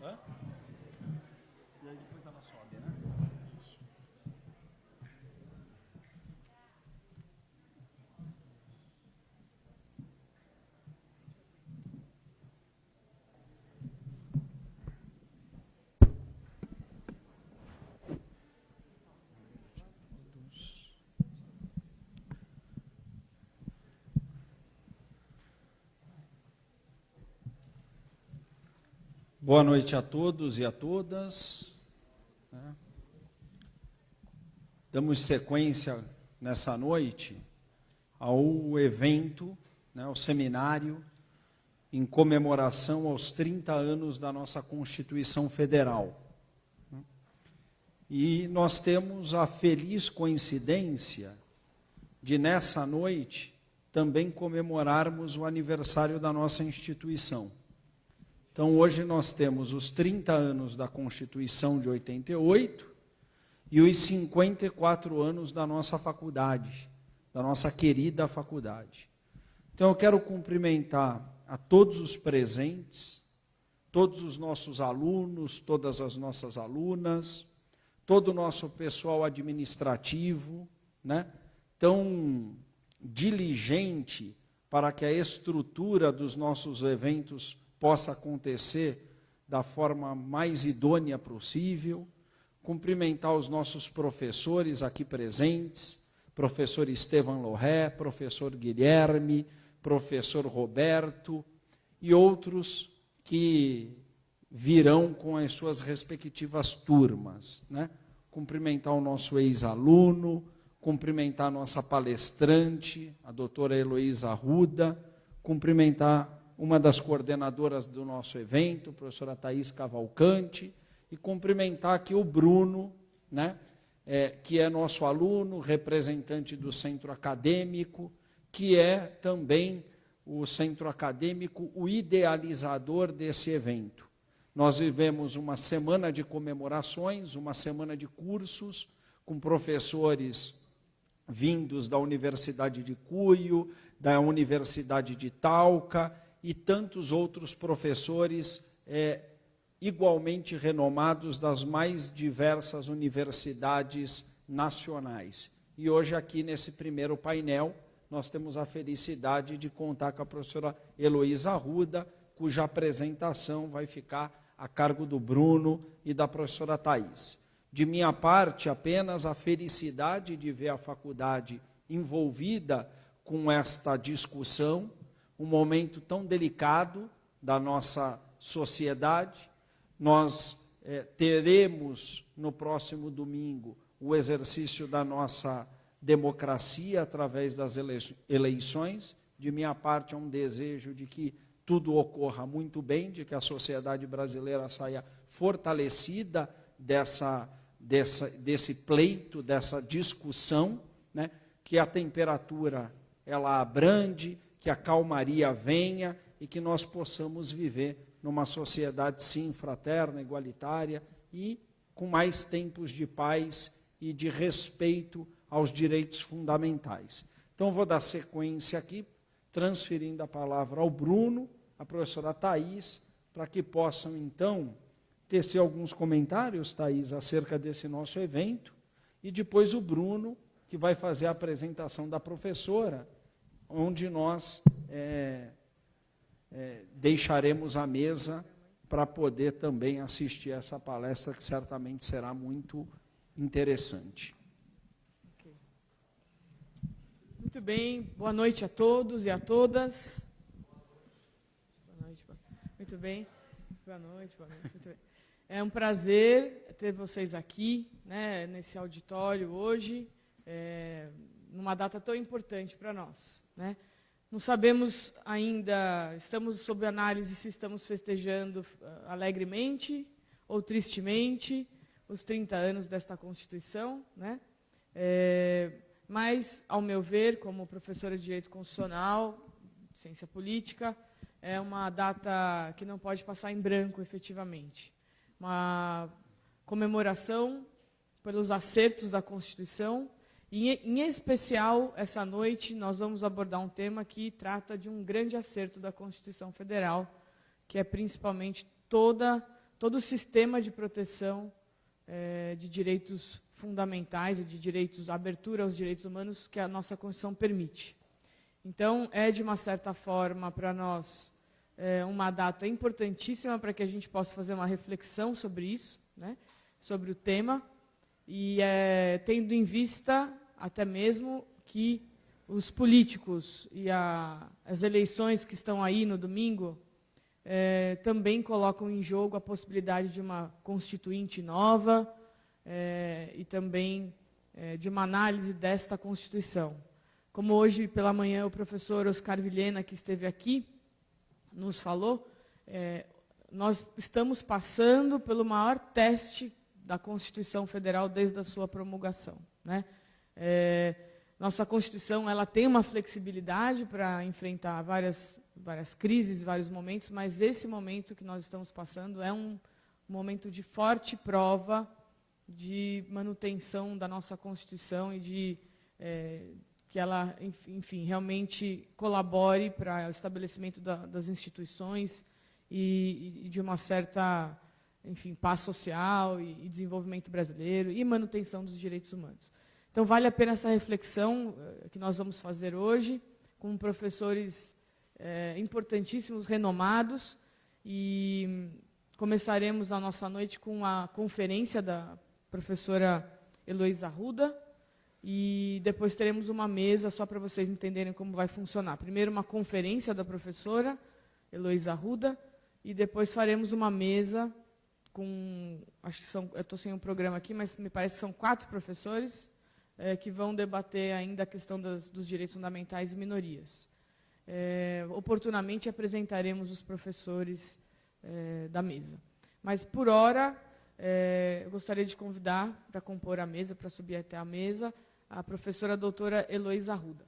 Hã? E aí depois ela sobe, né? Boa noite a todos e a todas. Damos sequência nessa noite ao evento, ao seminário, em comemoração aos 30 anos da nossa Constituição Federal. E nós temos a feliz coincidência de, nessa noite, também comemorarmos o aniversário da nossa instituição. Então, hoje nós temos os 30 anos da Constituição de 88 e os 54 anos da nossa faculdade, da nossa querida faculdade. Então, eu quero cumprimentar a todos os presentes, todos os nossos alunos, todas as nossas alunas, todo o nosso pessoal administrativo, tão diligente para que a estrutura dos nossos eventos possa acontecer da forma mais idônea possível. Cumprimentar os nossos professores aqui presentes, professor Estevam Lorré, professor Guilherme, professor Roberto e outros que virão com as suas respectivas turmas. Cumprimentar o nosso ex-aluno, cumprimentar a nossa palestrante, a doutora Heloísa Arruda, cumprimentar uma das coordenadoras do nosso evento, a professora Thaís Cavalcante, e cumprimentar aqui o Bruno, que é nosso aluno, representante do centro acadêmico, que é também o centro acadêmico, o idealizador desse evento. Nós vivemos uma semana de comemorações, uma semana de cursos, com professores vindos da Universidade de Cuyo, da Universidade de Talca, e tantos outros professores igualmente renomados das mais diversas universidades nacionais. E hoje aqui nesse primeiro painel, nós temos a felicidade de contar com a professora Heloísa Arruda, cuja apresentação vai ficar a cargo do Bruno e da professora Thaís. De minha parte, apenas a felicidade de ver a faculdade envolvida com esta discussão, um momento tão delicado da nossa sociedade. Nós teremos no próximo domingo o exercício da nossa democracia através das eleições. De minha parte, é um desejo de que tudo ocorra muito bem, de que a sociedade brasileira saia fortalecida desse pleito, dessa discussão, que a temperatura ela abrande, que a calmaria venha e que nós possamos viver numa sociedade, sim, fraterna, igualitária e com mais tempos de paz e de respeito aos direitos fundamentais. Então, vou dar sequência aqui, transferindo a palavra ao Bruno, à professora Thaís, para que possam, então, tecer alguns comentários, Thaís, acerca desse nosso evento, e depois o Bruno, que vai fazer a apresentação da professora, onde nós deixaremos a mesa para poder também assistir a essa palestra, que certamente será muito interessante. Muito bem, boa noite a todos e a todas. Boa noite. Muito bem, boa noite, muito bem. É um prazer ter vocês aqui, nesse auditório hoje, numa data tão importante para nós. Não sabemos ainda, estamos sob análise se estamos festejando alegremente ou tristemente os 30 anos desta Constituição, mas, ao meu ver, como professora de Direito Constitucional, Ciência Política, é uma data que não pode passar em branco, efetivamente. Uma comemoração pelos acertos da Constituição. E, em especial, essa noite, nós vamos abordar um tema que trata de um grande acerto da Constituição Federal, que é principalmente toda todo o sistema de proteção de direitos fundamentais e de direitos, abertura aos direitos humanos que a nossa Constituição permite. Então, é, de uma certa forma, para nós, uma data importantíssima para que a gente possa fazer uma reflexão sobre isso, né, sobre o tema, e tendo em vista até mesmo que os políticos e as eleições que estão aí no domingo também colocam em jogo a possibilidade de uma constituinte nova e também de uma análise desta Constituição. Como hoje pela manhã o professor Oscar Vilhena, que esteve aqui, nos falou, nós estamos passando pelo maior teste da Constituição Federal desde a sua promulgação, né? Nossa Constituição ela tem uma flexibilidade para enfrentar várias crises, vários momentos, mas esse momento que nós estamos passando é um momento de forte prova de manutenção da nossa Constituição e de que ela, enfim, realmente colabore para o estabelecimento das instituições e de uma certa, enfim, paz social e desenvolvimento brasileiro e manutenção dos direitos humanos. Então, vale a pena essa reflexão que nós vamos fazer hoje, com professores importantíssimos, renomados, e começaremos a nossa noite com a conferência da professora Heloísa Arruda, e depois teremos uma mesa, só para vocês entenderem como vai funcionar. Primeiro, uma conferência da professora Heloísa Arruda, e depois faremos uma mesa com, acho que são, eu estou sem um programa aqui, mas me parece que são 4 professores, que vão debater ainda a questão dos direitos fundamentais e minorias. Oportunamente apresentaremos os professores da mesa. Mas, por hora, eu gostaria de convidar para compor a mesa, para subir até a mesa, a professora doutora Heloísa Arruda.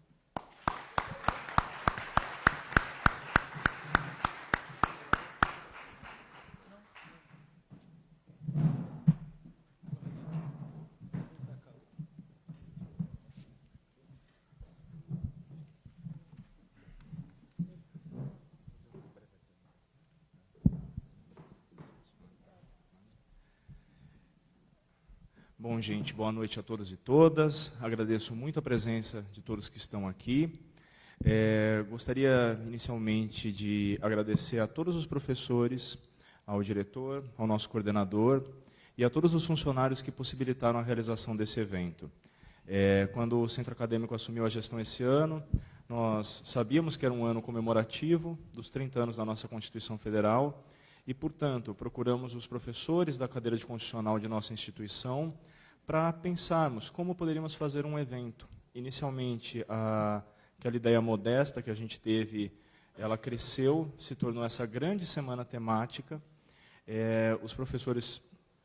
Bom, gente, boa noite a todos e todas. Agradeço muito a presença de todos que estão aqui. Gostaria, inicialmente, de agradecer a todos os professores, ao diretor, ao nosso coordenador e a todos os funcionários que possibilitaram a realização desse evento. Quando o Centro Acadêmico assumiu a gestão esse ano, nós sabíamos que era um ano comemorativo dos 30 anos da nossa Constituição Federal e, portanto, procuramos os professores da cadeira de Constitucional de nossa instituição para pensarmos como poderíamos fazer um evento. Inicialmente, aquela ideia modesta que a gente teve, ela cresceu, se tornou essa grande semana temática. Os professores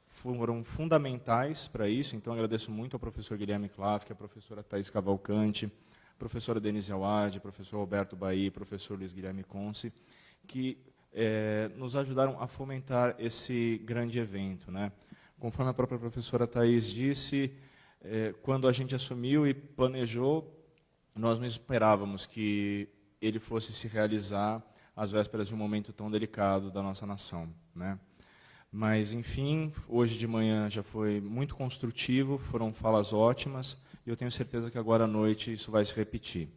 foram fundamentais para isso, então agradeço muito ao professor Guilherme Klaff, à professora Thais Cavalcante, professora Denise Awad, professor Alberto Bahia, professor Luiz Guilherme Conce, que nos ajudaram a fomentar esse grande evento, né? Conforme a própria professora Thais disse, quando a gente assumiu e planejou, nós não esperávamos que ele fosse se realizar às vésperas de um momento tão delicado da nossa nação, né? Mas, enfim, hoje de manhã já foi muito construtivo, foram falas ótimas, e eu tenho certeza que agora à noite isso vai se repetir.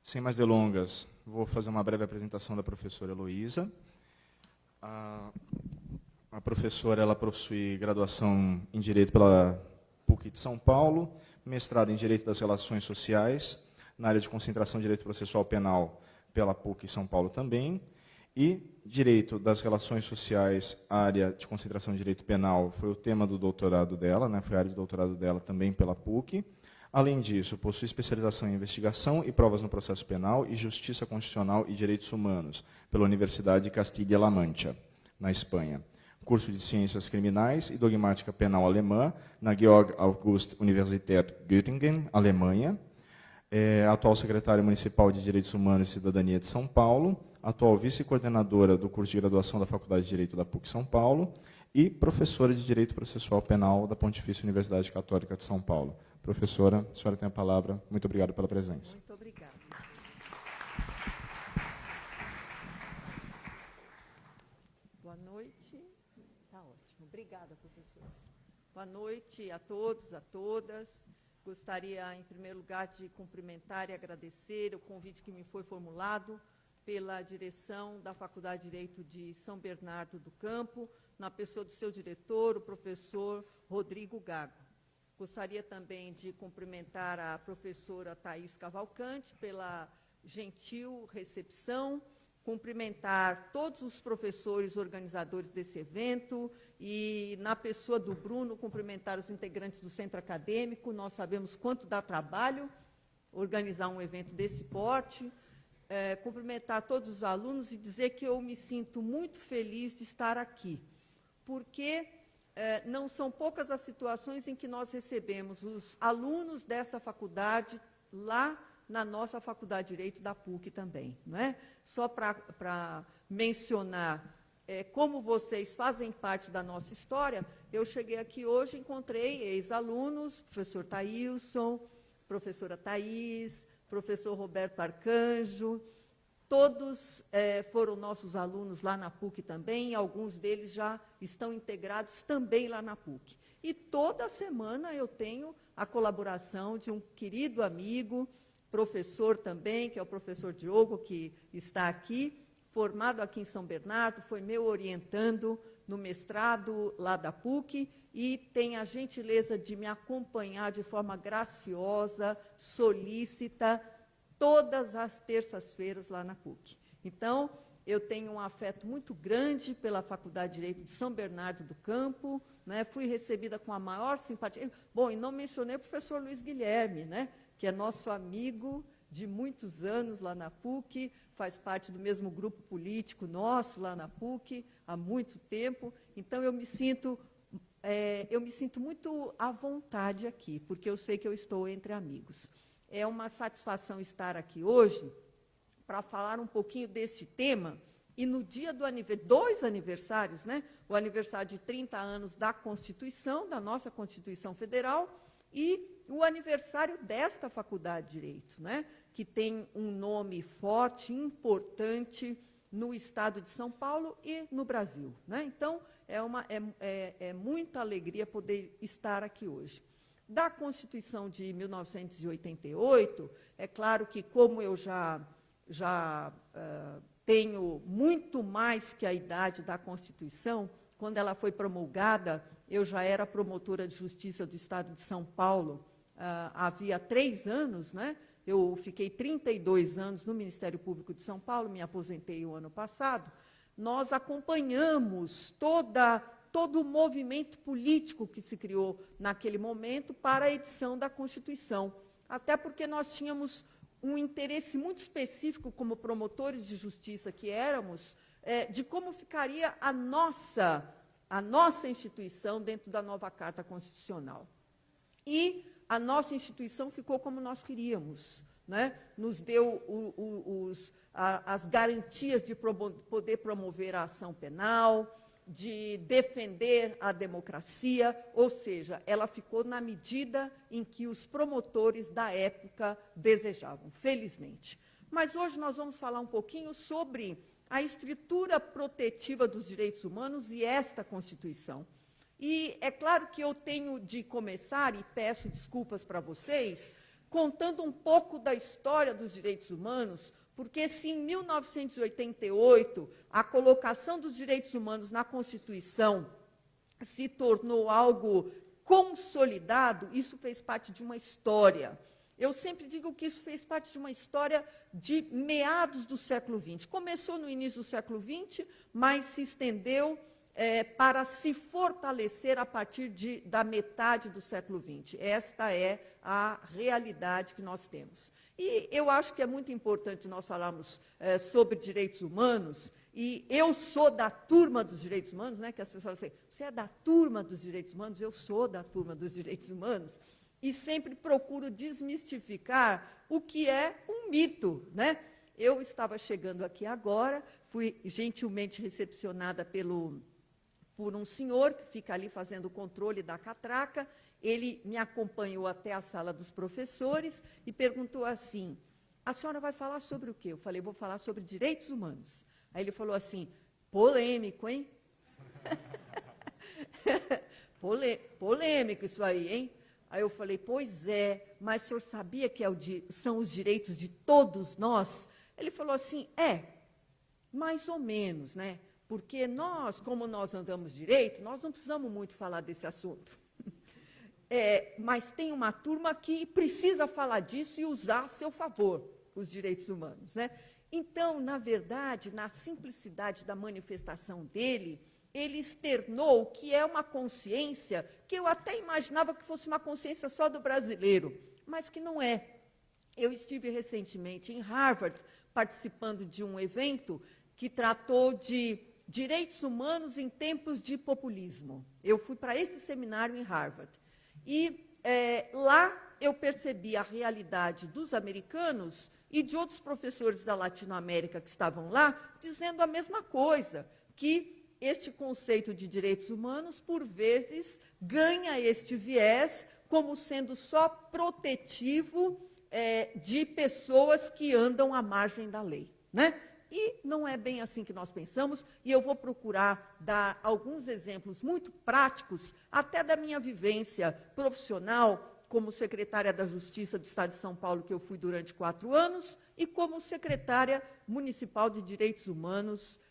Sem mais delongas, vou fazer uma breve apresentação da professora Heloísa. A professora ela possui graduação em Direito pela PUC de São Paulo, mestrado em Direito das Relações Sociais, na área de concentração de Direito Processual Penal pela PUC São Paulo também, e Direito das Relações Sociais, área de concentração de Direito Penal, foi o tema do doutorado dela, né, foi a área de doutorado dela também pela PUC. Além disso, possui especialização em Investigação e Provas no Processo Penal e Justiça Constitucional e Direitos Humanos, pela Universidade de Castilla-La Mancha, na Espanha. Curso de Ciências Criminais e Dogmática Penal Alemã, na Georg August Universität Göttingen, Alemanha. Atual secretária municipal de Direitos Humanos e Cidadania de São Paulo, atual vice-coordenadora do curso de graduação da Faculdade de Direito da PUC São Paulo e professora de Direito Processual Penal da Pontifícia Universidade Católica de São Paulo. Professora, a senhora tem a palavra. Muito obrigado pela presença. Muito obrigada. Boa noite. Tá Obrigada, professores. Boa noite a todos, a todas. Gostaria, em primeiro lugar, de cumprimentar e agradecer o convite que me foi formulado pela direção da Faculdade de Direito de São Bernardo do Campo, na pessoa do seu diretor, o professor Rodrigo Gago. Gostaria também de cumprimentar a professora Thaís Cavalcante pela gentil recepção, cumprimentar todos os professores organizadores desse evento e, na pessoa do Bruno, cumprimentar os integrantes do centro acadêmico. Nós sabemos quanto dá trabalho organizar um evento desse porte. Cumprimentar todos os alunos e dizer que eu me sinto muito feliz de estar aqui, porque não são poucas as situações em que nós recebemos os alunos desta faculdade lá na nossa Faculdade de Direito da PUC também. Não é? Só para mencionar como vocês fazem parte da nossa história, eu cheguei aqui hoje e encontrei ex-alunos, professor Thailson, professora Thaís, professor Roberto Arcanjo, todos foram nossos alunos lá na PUC também, e alguns deles já estão integrados também lá na PUC. E toda semana eu tenho a colaboração de um querido amigo, professor também, que é o professor Diogo, que está aqui, formado aqui em São Bernardo, foi meu orientando no mestrado lá da PUC, e tem a gentileza de me acompanhar de forma graciosa, solícita, todas as terças-feiras lá na PUC. Então, eu tenho um afeto muito grande pela Faculdade de Direito de São Bernardo do Campo, né? Fui recebida com a maior simpatia. Bom, e não mencionei o professor Luiz Guilherme, né? Que é nosso amigo de muitos anos lá na PUC, faz parte do mesmo grupo político nosso lá na PUC há muito tempo. Então, eu me sinto muito à vontade aqui, porque eu sei que eu estou entre amigos. É uma satisfação estar aqui hoje para falar um pouquinho desse tema, e no dia do dois aniversários, né? O aniversário de 30 anos da Constituição, da nossa Constituição Federal, e o aniversário desta Faculdade de Direito, né? Que tem um nome forte, importante, no estado de São Paulo e no Brasil, né? Então, é muita alegria poder estar aqui hoje. Da Constituição de 1988, é claro que, como eu já tenho muito mais que a idade da Constituição, quando ela foi promulgada, eu já era promotora de justiça do Estado de São Paulo, havia 3 anos, né? Eu fiquei 32 anos no Ministério Público de São Paulo, me aposentei o ano passado. Nós acompanhamos todo o movimento político que se criou naquele momento para a edição da Constituição, até porque nós tínhamos um interesse muito específico, como promotores de justiça que éramos, de como ficaria a nossa instituição dentro da nova Carta Constitucional. E a nossa instituição ficou como nós queríamos, né? Nos deu as garantias de poder promover a ação penal, de defender a democracia, ou seja, ela ficou na medida em que os promotores da época desejavam, felizmente. Mas hoje nós vamos falar um pouquinho sobre a estrutura protetiva dos direitos humanos e esta Constituição. E é claro que eu tenho de começar, e peço desculpas para vocês, contando um pouco da história dos direitos humanos, porque se em 1988 a colocação dos direitos humanos na Constituição se tornou algo consolidado, isso fez parte de uma história. Eu sempre digo que isso fez parte de uma história de meados do século XX. Começou no início do século XX, mas se estendeu para se fortalecer a partir da metade do século XX. Esta é a realidade que nós temos. E eu acho que é muito importante nós falarmos sobre direitos humanos, e eu sou da turma dos direitos humanos, né, que as pessoas falam assim, você é da turma dos direitos humanos? Eu sou da turma dos direitos humanos, e sempre procuro desmistificar o que é um mito, né? Eu estava chegando aqui agora, fui gentilmente recepcionada por um senhor que fica ali fazendo o controle da catraca. Ele me acompanhou até a sala dos professores e perguntou assim, a senhora vai falar sobre o quê? Eu falei, vou falar sobre direitos humanos. Aí ele falou assim, polêmico, hein? Polêmico isso aí, hein? Aí eu falei, pois é, mas o senhor sabia que são os direitos de todos nós? Ele falou assim, mais ou menos, né? Porque nós, como nós andamos direito, nós não precisamos muito falar desse assunto. Mas tem uma turma que precisa falar disso e usar a seu favor os direitos humanos, né? Então, na verdade, na simplicidade da manifestação dele, ele externou que é uma consciência que eu até imaginava que fosse uma consciência só do brasileiro, mas que não é. Eu estive recentemente em Harvard, participando de um evento que tratou de direitos humanos em tempos de populismo. Eu fui para esse seminário em Harvard. E lá eu percebi a realidade dos americanos e de outros professores da Latinoamérica que estavam lá, dizendo a mesma coisa, que este conceito de direitos humanos, por vezes, ganha este viés como sendo só protetivo de pessoas que andam à margem da lei, né? E não é bem assim que nós pensamos, e eu vou procurar dar alguns exemplos muito práticos, até da minha vivência profissional, como secretária da Justiça do Estado de São Paulo, que eu fui durante 4 anos, e como secretária municipal de Direitos Humanos,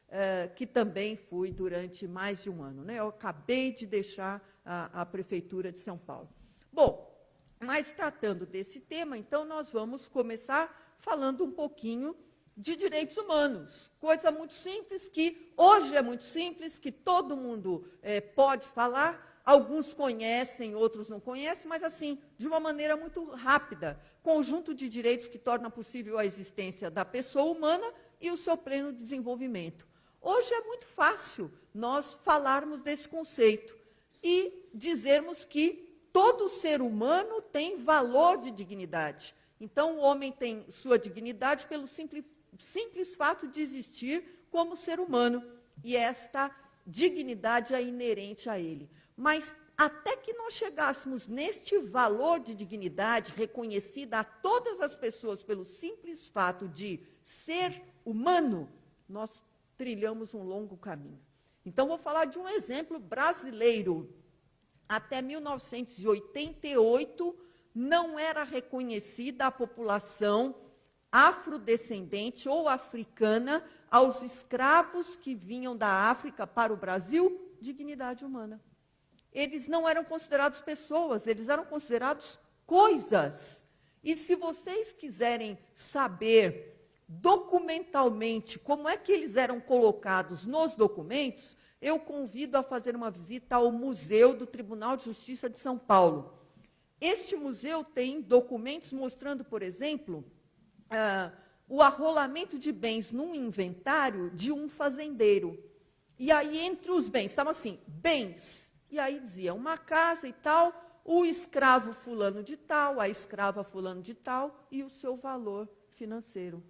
que também fui durante mais de 1 ano, né? Eu acabei de deixar a Prefeitura de São Paulo. Bom, mas tratando desse tema, então, nós vamos começar falando um pouquinho de direitos humanos, coisa muito simples, que hoje é muito simples, que todo mundo pode falar, alguns conhecem, outros não conhecem, mas assim, de uma maneira muito rápida, conjunto de direitos que torna possível a existência da pessoa humana e o seu pleno desenvolvimento. Hoje é muito fácil nós falarmos desse conceito e dizermos que todo ser humano tem valor de dignidade. Então, o homem tem sua dignidade pelo simples fato de existir como ser humano, e esta dignidade é inerente a ele. Mas, até que nós chegássemos neste valor de dignidade reconhecida a todas as pessoas pelo simples fato de ser humano, nós trilhamos um longo caminho. Então, vou falar de um exemplo brasileiro. Até 1988, não era reconhecida a população afrodescendente ou africana aos escravos que vinham da África para o Brasil, dignidade humana. Eles não eram considerados pessoas, eles eram considerados coisas. E se vocês quiserem saber documentalmente como é que eles eram colocados nos documentos, eu convido a fazer uma visita ao Museu do Tribunal de Justiça de São Paulo. Este museu tem documentos mostrando, por exemplo, o arrolamento de bens num inventário de um fazendeiro. E aí, entre os bens, estavam assim, bens. E aí dizia, uma casa e tal, o escravo fulano de tal, a escrava fulano de tal, e o seu valor financeiro.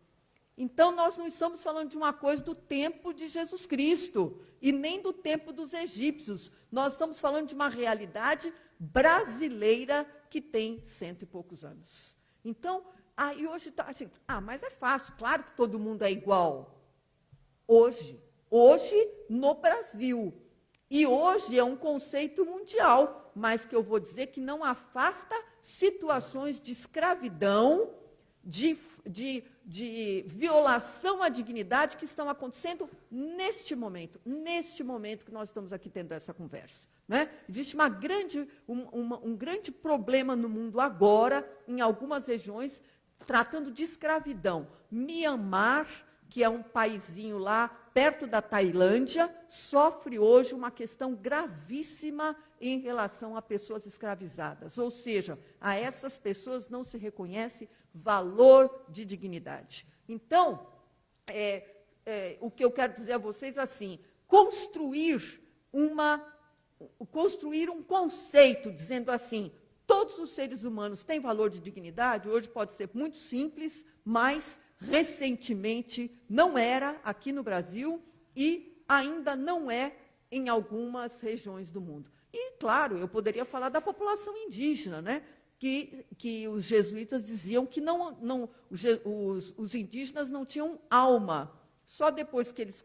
Então, nós não estamos falando de uma coisa do tempo de Jesus Cristo, e nem do tempo dos egípcios. Nós estamos falando de uma realidade brasileira que tem 100 e poucos anos. Então, aí hoje está assim, mas é fácil, claro que todo mundo é igual. Hoje no Brasil. E hoje é um conceito mundial, mas que eu vou dizer que não afasta situações de escravidão, de violação à dignidade que estão acontecendo neste momento que nós estamos aqui tendo essa conversa. Né? Existe um grande problema no mundo agora, em algumas regiões, tratando de escravidão. Mianmar, que é um paizinho lá perto da Tailândia, sofre hoje uma questão gravíssima em relação a pessoas escravizadas. Ou seja, a essas pessoas não se reconhece valor de dignidade. Então, o que eu quero dizer a vocês é assim, construir um conceito dizendo assim, todos os seres humanos têm valor de dignidade, hoje pode ser muito simples, mas recentemente não era aqui no Brasil e ainda não é em algumas regiões do mundo. E, claro, eu poderia falar da população indígena, né? Que os jesuítas diziam que os indígenas não tinham alma. Só depois que eles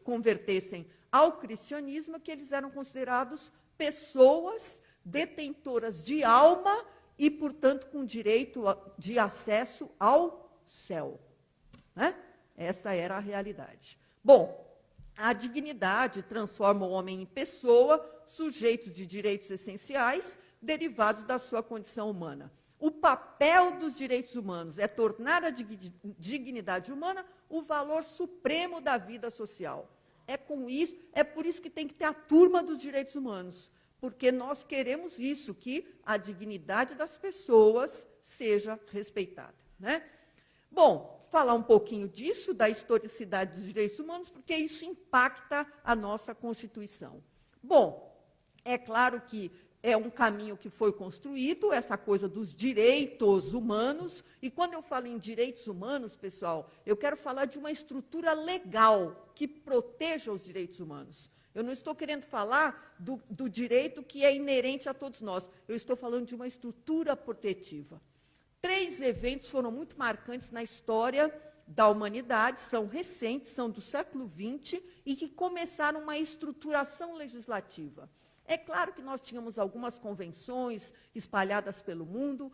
convertessem ao cristianismo, que eles eram considerados pessoas detentoras de alma e, portanto, com direito de acesso ao céu. Né? Essa era a realidade. Bom, a dignidade transforma o homem em pessoa, sujeito de direitos essenciais, derivados da sua condição humana. O papel dos direitos humanos é tornar a dignidade humana o valor supremo da vida social. É por isso que tem que ter a turma dos direitos humanos, porque nós queremos isso, que a dignidade das pessoas seja respeitada. Né? Bom, falar um pouquinho disso, da historicidade dos direitos humanos, porque isso impacta a nossa Constituição. Bom, é claro que é um caminho que foi construído, essa coisa dos direitos humanos, e quando eu falo em direitos humanos, pessoal, eu quero falar de uma estrutura legal que proteja os direitos humanos. Eu não estou querendo falar do direito que é inerente a todos nós, eu estou falando de uma estrutura protetiva. 3 eventos foram muito marcantes na história da humanidade, são recentes, são do século XX, e que começaram uma estruturação legislativa. É claro que nós tínhamos algumas convenções espalhadas pelo mundo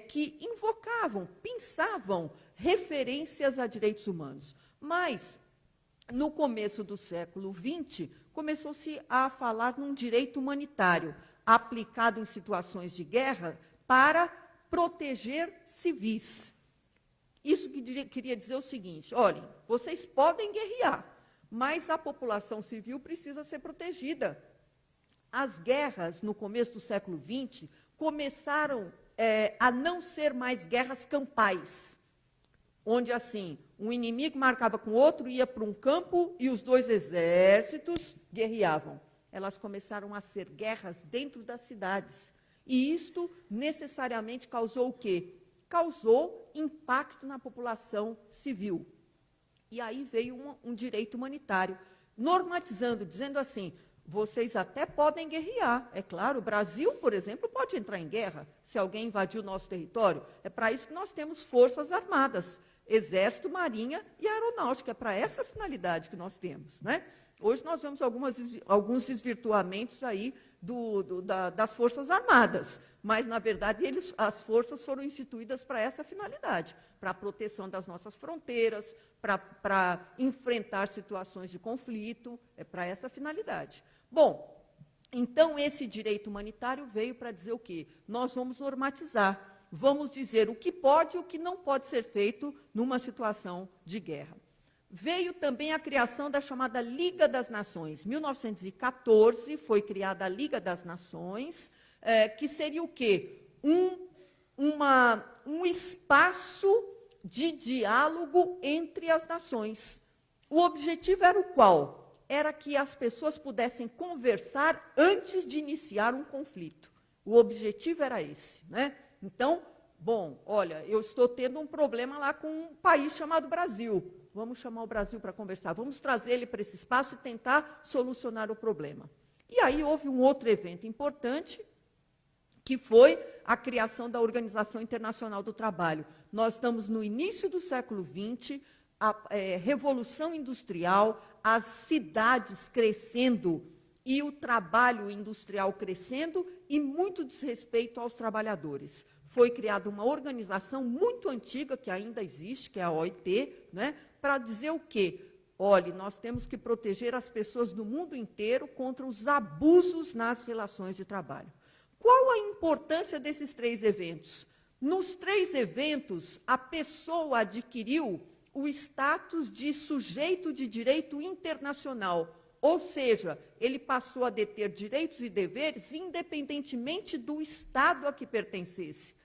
que invocavam, pensavam referências a direitos humanos. Mas, no começo do século XX, começou-se a falar num direito humanitário, aplicado em situações de guerra para proteger civis. Isso queria dizer o seguinte: olhem, vocês podem guerrear, mas a população civil precisa ser protegida. As guerras, no começo do século XX, começaram a não ser mais guerras campais, onde, assim, um inimigo marcava com o outro, ia para um campo e os 2 exércitos guerreavam. Elas começaram a ser guerras dentro das cidades. E isto necessariamente causou o quê? Causou impacto na população civil. E aí veio um direito humanitário, normatizando, dizendo assim: vocês até podem guerrear. É claro, o Brasil, por exemplo, pode entrar em guerra se alguém invadir o nosso território. É para isso que nós temos forças armadas, exército, marinha e aeronáutica. É para essa finalidade que nós temos. Né? Hoje nós vemos alguns desvirtuamentos aí das forças armadas, mas, na verdade, as forças foram instituídas para essa finalidade, para a proteção das nossas fronteiras, para enfrentar situações de conflito, é para essa finalidade. Bom, então esse direito humanitário veio para dizer o quê? Nós vamos normatizar, vamos dizer o que pode e o que não pode ser feito numa situação de guerra. Veio também a criação da chamada Liga das Nações. Em 1914 foi criada a Liga das Nações, que seria o quê? Um espaço de diálogo entre as nações. O objetivo era o qual? Era que as pessoas pudessem conversar antes de iniciar um conflito. O objetivo era esse. Né? Então, bom, olha, eu estou tendo um problema lá com um país chamado Brasil. Vamos chamar o Brasil para conversar, vamos trazer ele para esse espaço e tentar solucionar o problema. E aí houve um outro evento importante, que foi a criação da Organização Internacional do Trabalho. Nós estamos no início do século XX, a Revolução Industrial, as cidades crescendo e o trabalho industrial crescendo e muito desrespeito aos trabalhadores. Foi criada uma organização muito antiga, que ainda existe, que é a OIT, né, para dizer o quê? Olhe, nós temos que proteger as pessoas do mundo inteiro contra os abusos nas relações de trabalho. Qual a importância desses 3 eventos? Nos 3 eventos, a pessoa adquiriu o status de sujeito de direito internacional, ou seja, ele passou a deter direitos e deveres independentemente do Estado a que pertencesse,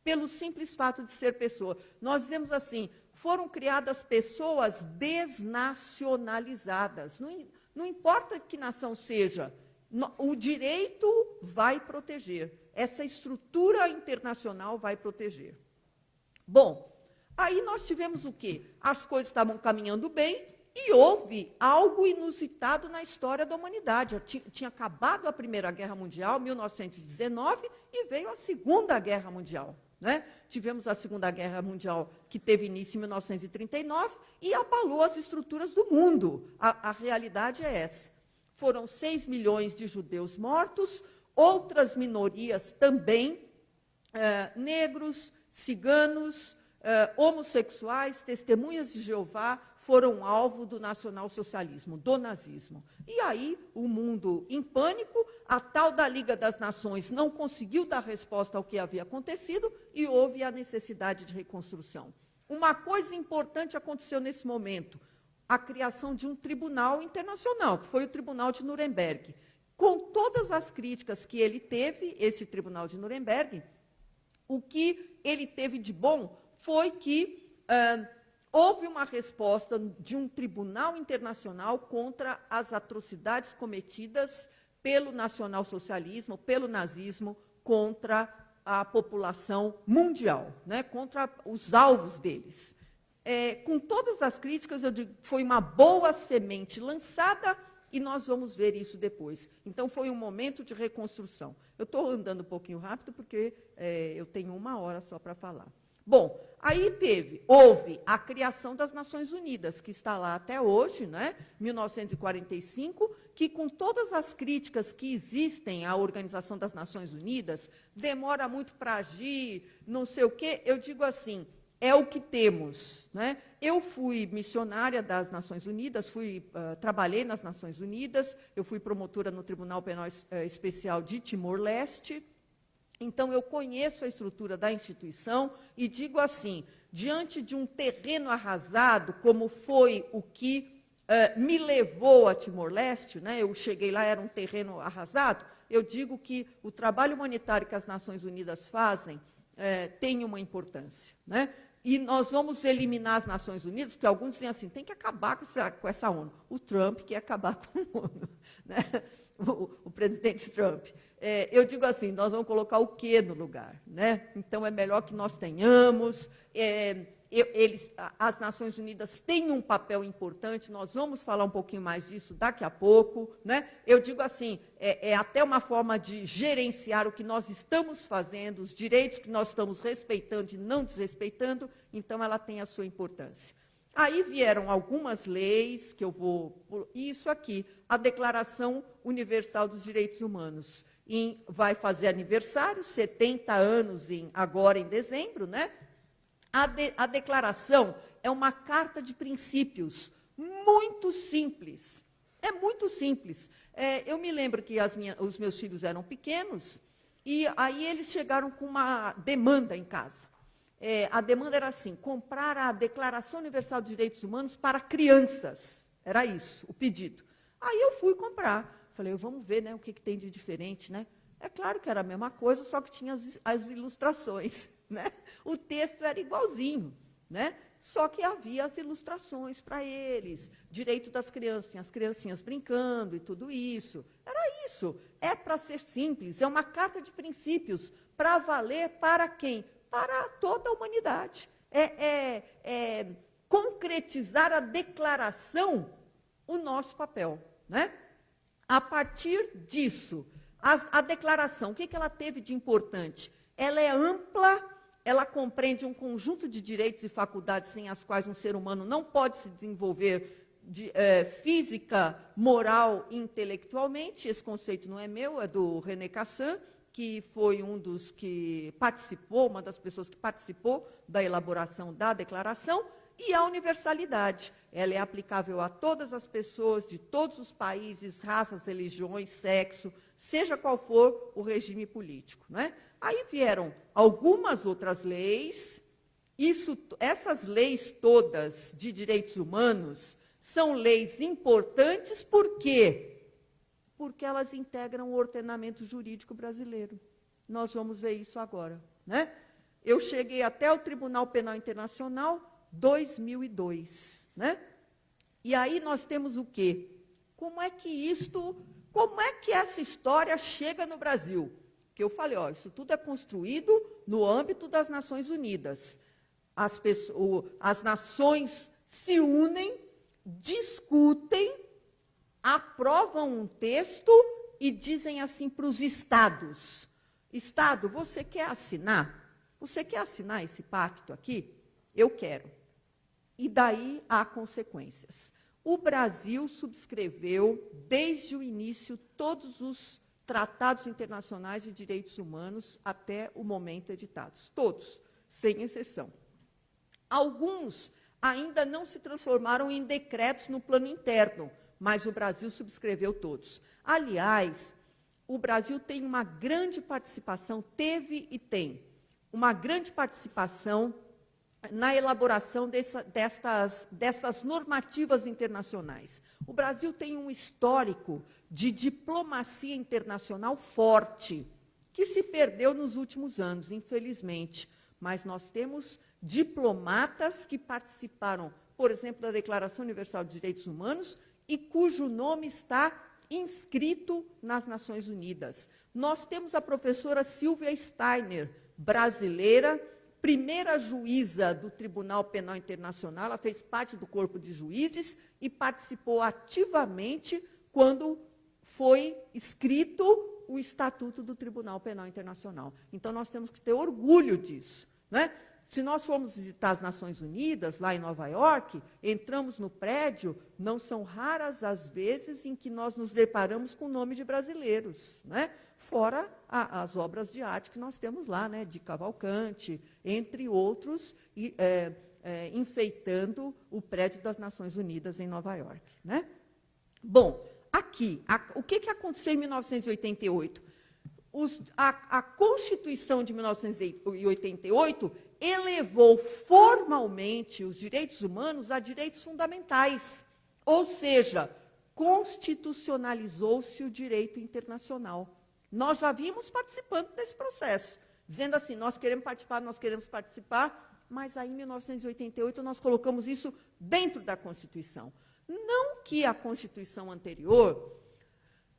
pelo simples fato de ser pessoa. Nós dizemos assim: foram criadas pessoas desnacionalizadas. Não importa que nação seja, o direito vai proteger. Essa estrutura internacional vai proteger. Bom, aí nós tivemos o quê? As coisas estavam caminhando bem e houve algo inusitado na história da humanidade. Tinha acabado a Primeira Guerra Mundial, 1919, e veio a Segunda Guerra Mundial. Né? Tivemos a Segunda Guerra Mundial, que teve início em 1939, e abalou as estruturas do mundo. A realidade é essa. foram 6 milhões de judeus mortos, outras minorias também, negros, ciganos, homossexuais, testemunhas de Jeová, foram alvo do nacionalsocialismo, do nazismo. E aí, o mundo em pânico, a tal da Liga das Nações não conseguiu dar resposta ao que havia acontecido e houve a necessidade de reconstrução. Uma coisa importante aconteceu nesse momento, a criação de um tribunal internacional, que foi o Tribunal de Nuremberg. Com todas as críticas que ele teve, esse Tribunal de Nuremberg, o que ele teve de bom foi que houve uma resposta de um tribunal internacional contra as atrocidades cometidas pelo nacionalsocialismo, pelo nazismo, contra a população mundial, né, contra os alvos deles. Com todas as críticas, eu digo, foi uma boa semente lançada e nós vamos ver isso depois. Então, foi um momento de reconstrução. Eu estou andando um pouquinho rápido porque eu tenho 1 hora só para falar. Bom, aí houve a criação das Nações Unidas, que está lá até hoje, né, 1945, que com todas as críticas que existem à Organização das Nações Unidas, demora muito para agir, não sei o quê, eu digo assim, é o que temos, né? Eu fui missionária das Nações Unidas, trabalhei nas Nações Unidas, eu fui promotora no Tribunal Penal Especial de Timor-Leste. Então, eu conheço a estrutura da instituição e digo assim, diante de um terreno arrasado, como foi o que me levou a Timor-Leste, né, eu cheguei lá, era um terreno arrasado, eu digo que o trabalho humanitário que as Nações Unidas fazem tem uma importância, né? E nós vamos eliminar as Nações Unidas, porque alguns dizem assim, tem que acabar com essa ONU. O Trump quer acabar com a ONU, né? O presidente Trump. Eu digo assim, nós vamos colocar o quê no lugar, né? Então, é melhor que nós tenhamos. As Nações Unidas têm um papel importante, nós vamos falar um pouquinho mais disso daqui a pouco, né? Eu digo assim, é até uma forma de gerenciar o que nós estamos fazendo, os direitos que nós estamos respeitando e não desrespeitando, então ela tem a sua importância. Aí vieram algumas leis, que eu vou... Isso aqui, a Declaração Universal dos Direitos Humanos, vai fazer aniversário, 70 anos agora em dezembro, né? A declaração é uma carta de princípios muito simples. É muito simples. Eu me lembro que os meus filhos eram pequenos e aí eles chegaram com uma demanda em casa. A demanda era assim, comprar a Declaração Universal de Direitos Humanos para crianças. Era isso, o pedido. Aí eu fui comprar. Falei, vamos ver, né, o que tem de diferente, né? É claro que era a mesma coisa, só que tinha as ilustrações, né? O texto era igualzinho, né? Só que havia as ilustrações para eles, direito das crianças, tinha as criancinhas brincando e tudo isso. Era isso, é para ser simples, é uma carta de princípios para valer para quem? Para toda a humanidade. Concretizar a declaração, o nosso papel, né? A partir disso, a declaração, o que ela teve de importante? Ela é ampla, ela compreende um conjunto de direitos e faculdades sem as quais um ser humano não pode se desenvolver física, moral e intelectualmente. Esse conceito não é meu, é do René Cassin, que foi um dos que participou, uma das pessoas que participou da elaboração da declaração, e a universalidade. Ela é aplicável a todas as pessoas, de todos os países, raças, religiões, sexo, seja qual for o regime político, né? Aí vieram algumas outras leis. Essas leis todas de direitos humanos são leis importantes, por quê? Porque elas integram o ordenamento jurídico brasileiro. Nós vamos ver isso agora, né? Eu cheguei até o Tribunal Penal Internacional 2002, né? E aí nós temos o quê? Como é que essa história chega no Brasil? Que eu falei, isso tudo é construído no âmbito das Nações Unidas. As nações se unem, discutem, aprovam um texto e dizem assim para os estados: Estado, você quer assinar? Você quer assinar esse pacto aqui? Eu quero. E daí há consequências. o Brasil subscreveu, desde o início, todos os tratados internacionais de direitos humanos até o momento editados. Todos, sem exceção. Alguns ainda não se transformaram em decretos no plano interno, mas o Brasil subscreveu todos. Aliás, o Brasil tem uma grande participação, teve e tem, uma grande participação na elaboração dessas normativas internacionais. O Brasil tem um histórico de diplomacia internacional forte, que se perdeu nos últimos anos, infelizmente. Mas nós temos diplomatas que participaram, por exemplo, da Declaração Universal de Direitos Humanos e cujo nome está inscrito nas Nações Unidas. Nós temos a professora Silvia Steiner, brasileira, primeira juíza do Tribunal Penal Internacional, ela fez parte do corpo de juízes e participou ativamente quando foi escrito o Estatuto do Tribunal Penal Internacional. Então, nós temos que ter orgulho disso, né? Se nós formos visitar as Nações Unidas, lá em Nova York, entramos no prédio, não são raras as vezes em que nós nos deparamos com o nome de brasileiros, né? Fora as obras de arte que nós temos lá, né? De Cavalcante, entre outros, enfeitando o prédio das Nações Unidas em Nova York, né? Bom, aqui, o que aconteceu em 1988? A Constituição de 1988 elevou formalmente os direitos humanos a direitos fundamentais, ou seja, constitucionalizou-se o direito internacional. Nós já vimos participando desse processo, dizendo assim, nós queremos participar, mas aí em 1988 nós colocamos isso dentro da Constituição. Não que a Constituição anterior,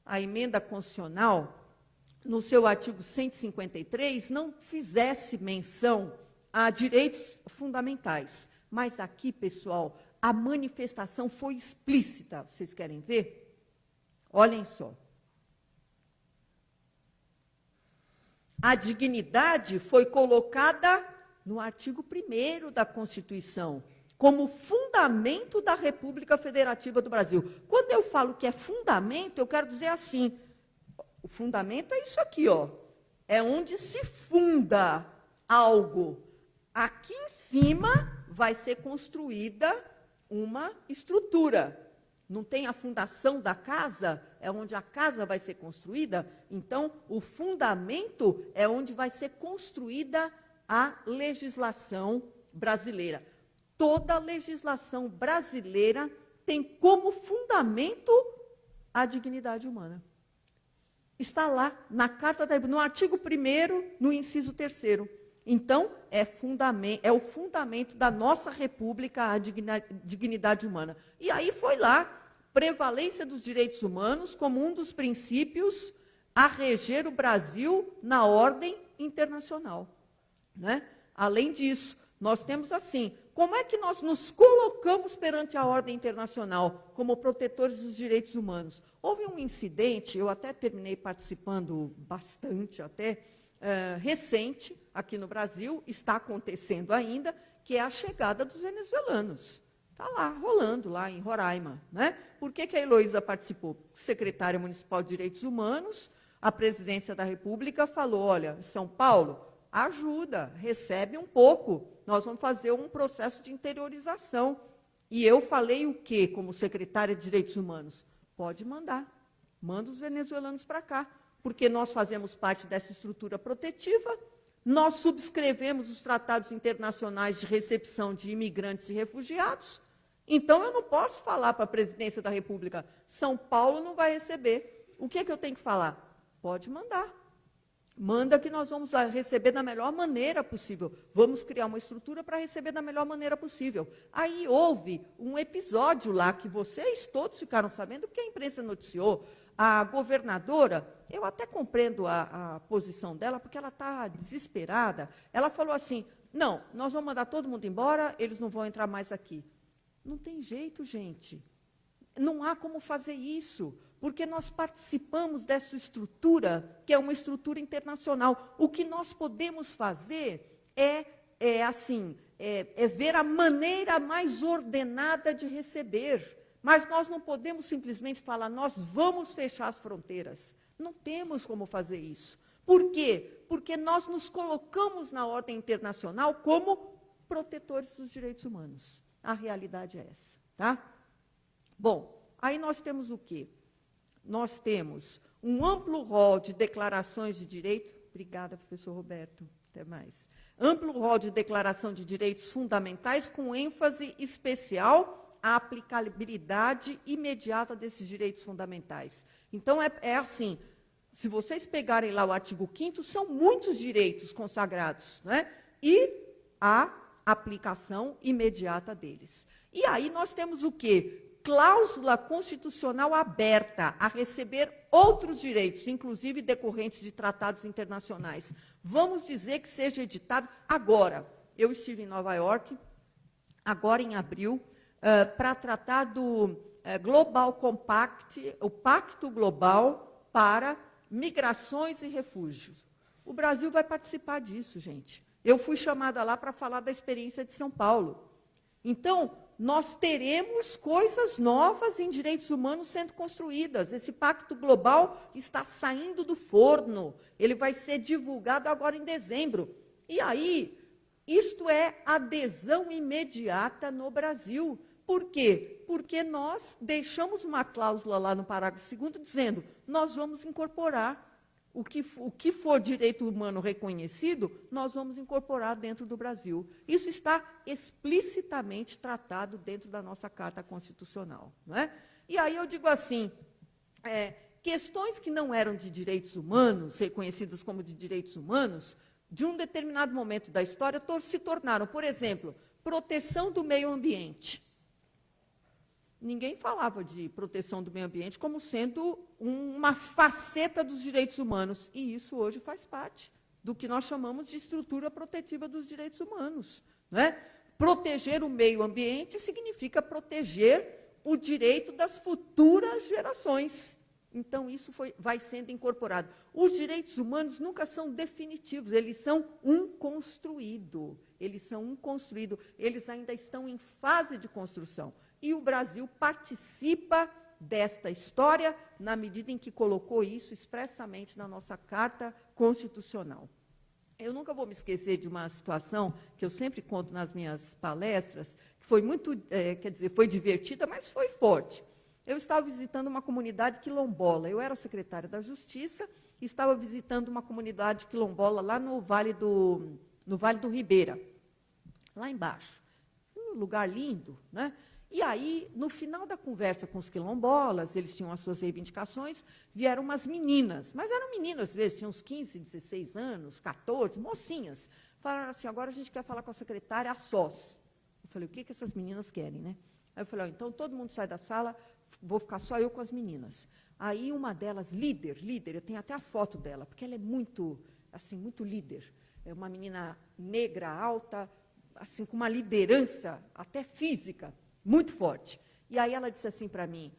a emenda constitucional, no seu artigo 153, não fizesse menção a direitos fundamentais. Mas aqui, pessoal, a manifestação foi explícita. Vocês querem ver? Olhem só. A dignidade foi colocada no artigo 1º da Constituição, como fundamento da República Federativa do Brasil. Quando eu falo que é fundamento, eu quero dizer assim, o fundamento é isso aqui, ó. É onde se funda algo. Aqui em cima vai ser construída uma estrutura. Não tem a fundação da casa? É onde a casa vai ser construída? Então, o fundamento é onde vai ser construída a legislação brasileira. Toda legislação brasileira tem como fundamento a dignidade humana. Está lá, na Carta da no artigo 1º, no inciso 3º. Então, é o fundamento da nossa república a dignidade humana. E aí foi lá, prevalência dos direitos humanos como um dos princípios a reger o Brasil na ordem internacional, né? Além disso, nós temos assim, como é que nós nos colocamos perante a ordem internacional como protetores dos direitos humanos? Houve um incidente, eu até terminei participando bastante, até recente, aqui no Brasil, está acontecendo ainda, que é a chegada dos venezuelanos. Está lá, rolando, lá em Roraima, né? Por que a Heloísa participou? Secretária Municipal de Direitos Humanos, a Presidência da República falou, olha, São Paulo, ajuda, recebe um pouco, nós vamos fazer um processo de interiorização. E eu falei o quê, como secretária de Direitos Humanos? Pode mandar, manda os venezuelanos para cá, porque nós fazemos parte dessa estrutura protetiva, nós subscrevemos os tratados internacionais de recepção de imigrantes e refugiados, então eu não posso falar para a Presidência da República, São Paulo não vai receber. O que eu tenho que falar? Pode mandar. Manda que nós vamos receber da melhor maneira possível. Vamos criar uma estrutura para receber da melhor maneira possível. Aí houve um episódio lá que vocês todos ficaram sabendo, porque a imprensa noticiou. A governadora, eu até compreendo a posição dela, porque ela está desesperada. Ela falou assim, não, nós vamos mandar todo mundo embora, eles não vão entrar mais aqui. Não tem jeito, gente. Não há como fazer isso, porque nós participamos dessa estrutura, que é uma estrutura internacional. O que nós podemos fazer é ver a maneira mais ordenada de receber. Mas nós não podemos simplesmente falar, nós vamos fechar as fronteiras. Não temos como fazer isso. Por quê? Porque nós nos colocamos na ordem internacional como protetores dos direitos humanos. A realidade é essa, tá? Bom, aí nós temos o quê? Nós temos um amplo rol de declarações de direito. Obrigada, professor Roberto. Até mais. Amplo rol de declaração de direitos fundamentais com ênfase especial à aplicabilidade imediata desses direitos fundamentais. Então, é assim, se vocês pegarem lá o artigo 5º, são muitos direitos consagrados, né? E a aplicação imediata deles. E aí nós temos o quê? Cláusula constitucional aberta a receber outros direitos, inclusive decorrentes de tratados internacionais. Vamos dizer que seja editado agora. Eu estive em Nova York, agora em abril, para tratar do Global Compact, o Pacto Global para Migrações e Refúgios. O Brasil vai participar disso, gente. Eu fui chamada lá para falar da experiência de São Paulo. Então, nós teremos coisas novas em direitos humanos sendo construídas. Esse pacto global está saindo do forno. Ele vai ser divulgado agora em dezembro. E aí, isto é adesão imediata no Brasil. Por quê? Porque nós deixamos uma cláusula lá no parágrafo 2º dizendo, nós vamos incorporar o que for direito humano reconhecido, nós vamos incorporar dentro do Brasil. Isso está explicitamente tratado dentro da nossa Carta Constitucional. Não é? E aí eu digo assim, questões que não eram de direitos humanos, reconhecidas como de direitos humanos, de um determinado momento da história, se tornaram, por exemplo, proteção do meio ambiente. Ninguém falava de proteção do meio ambiente como sendo uma faceta dos direitos humanos. E isso hoje faz parte do que nós chamamos de estrutura protetiva dos direitos humanos. Não é? Proteger o meio ambiente significa proteger o direito das futuras gerações. Então, isso vai sendo incorporado. Os direitos humanos nunca são definitivos, eles são um construído. Eles ainda estão em fase de construção. E o Brasil participa desta história na medida em que colocou isso expressamente na nossa Carta Constitucional. Eu nunca vou me esquecer de uma situação que eu sempre conto nas minhas palestras, que foi muito, foi divertida, mas foi forte. Eu estava visitando uma comunidade quilombola. Eu era secretária da Justiça e estava visitando uma comunidade quilombola lá no Vale do Ribeira, lá embaixo. Um lugar lindo, né? E aí, no final da conversa com os quilombolas, eles tinham as suas reivindicações, vieram umas meninas, mas eram meninas, às vezes, tinham uns 15, 16 anos, 14, mocinhas. Falaram assim, agora a gente quer falar com a secretária a sós. Eu falei, o que essas meninas querem, né? Aí eu falei, então todo mundo sai da sala, vou ficar só eu com as meninas. Aí uma delas, líder, eu tenho até a foto dela, porque ela é muito, assim, muito líder. É uma menina negra, alta, assim, com uma liderança até física, muito forte. E aí ela disse assim para mim,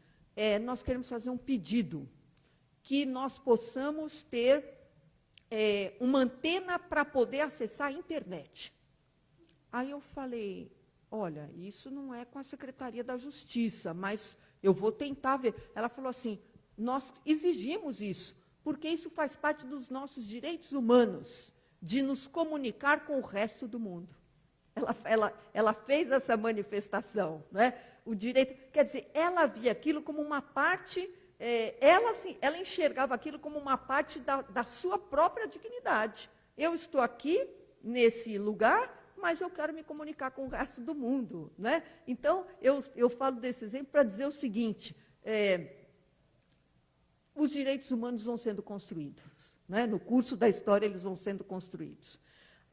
nós queremos fazer um pedido, que nós possamos ter uma antena para poder acessar a internet. Aí eu falei, olha, isso não é com a Secretaria da Justiça, mas eu vou tentar ver. Ela falou assim, nós exigimos isso, porque isso faz parte dos nossos direitos humanos, de nos comunicar com o resto do mundo. Ela fez essa manifestação, não é? O direito, quer dizer, ela via aquilo como uma parte, ela enxergava aquilo como uma parte da sua própria dignidade. Eu estou aqui, nesse lugar, mas eu quero me comunicar com o resto do mundo. Né? Então, eu falo desse exemplo para dizer o seguinte, os direitos humanos vão sendo construídos. Né? No curso da história, eles vão sendo construídos.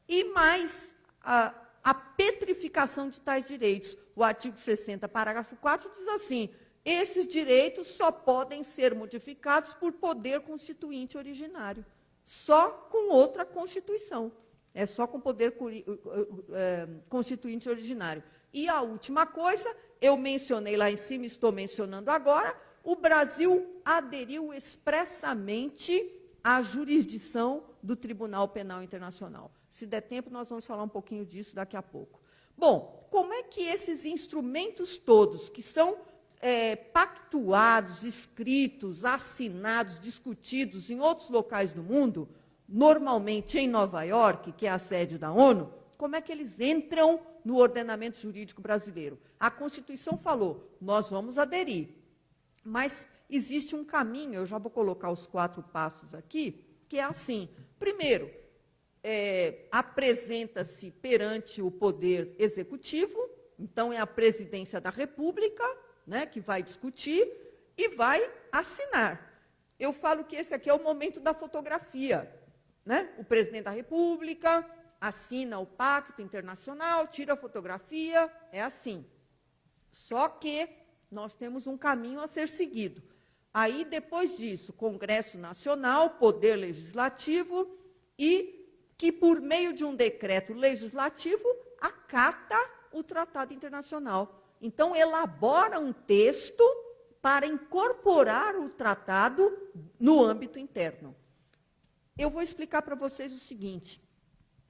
E mais, a petrificação de tais direitos. O artigo 60, parágrafo 4, diz assim, esses direitos só podem ser modificados por poder constituinte originário, só com outra Constituição. É só com poder constituinte originário. E a última coisa, eu mencionei lá em cima, estou mencionando agora, o Brasil aderiu expressamente à jurisdição do Tribunal Penal Internacional. Se der tempo, nós vamos falar um pouquinho disso daqui a pouco. Bom, como é que esses instrumentos todos, que são pactuados, escritos, assinados, discutidos em outros locais do mundo, normalmente em Nova York, que é a sede da ONU, como é que eles entram no ordenamento jurídico brasileiro? A Constituição falou, nós vamos aderir, mas existe um caminho, eu já vou colocar os 4 passos aqui, que é assim. Primeiro, apresenta-se perante o Poder Executivo, então é a Presidência da República, né, que vai discutir e vai assinar. Eu falo que esse aqui é o momento da fotografia, né? O Presidente da República assina o Pacto Internacional, tira a fotografia, é assim. Só que nós temos um caminho a ser seguido. Aí, depois disso, Congresso Nacional, Poder Legislativo, e que, por meio de um decreto legislativo, acata o Tratado Internacional. Então, elabora um texto para incorporar o tratado no âmbito interno. Eu vou explicar para vocês o seguinte,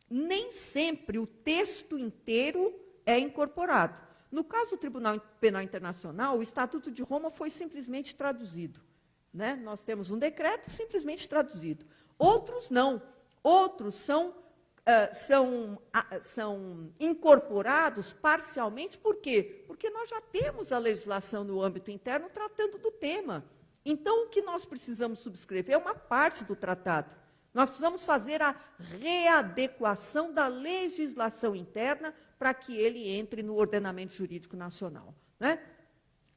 nem sempre o texto inteiro é incorporado. No caso do Tribunal Penal Internacional, o Estatuto de Roma foi simplesmente traduzido, né? Nós temos um decreto simplesmente traduzido. Outros não. Outros são incorporados parcialmente. Por quê? Porque nós já temos a legislação no âmbito interno tratando do tema. Então, o que nós precisamos subscrever é uma parte do tratado. Nós precisamos fazer a readequação da legislação interna para que ele entre no ordenamento jurídico nacional, né?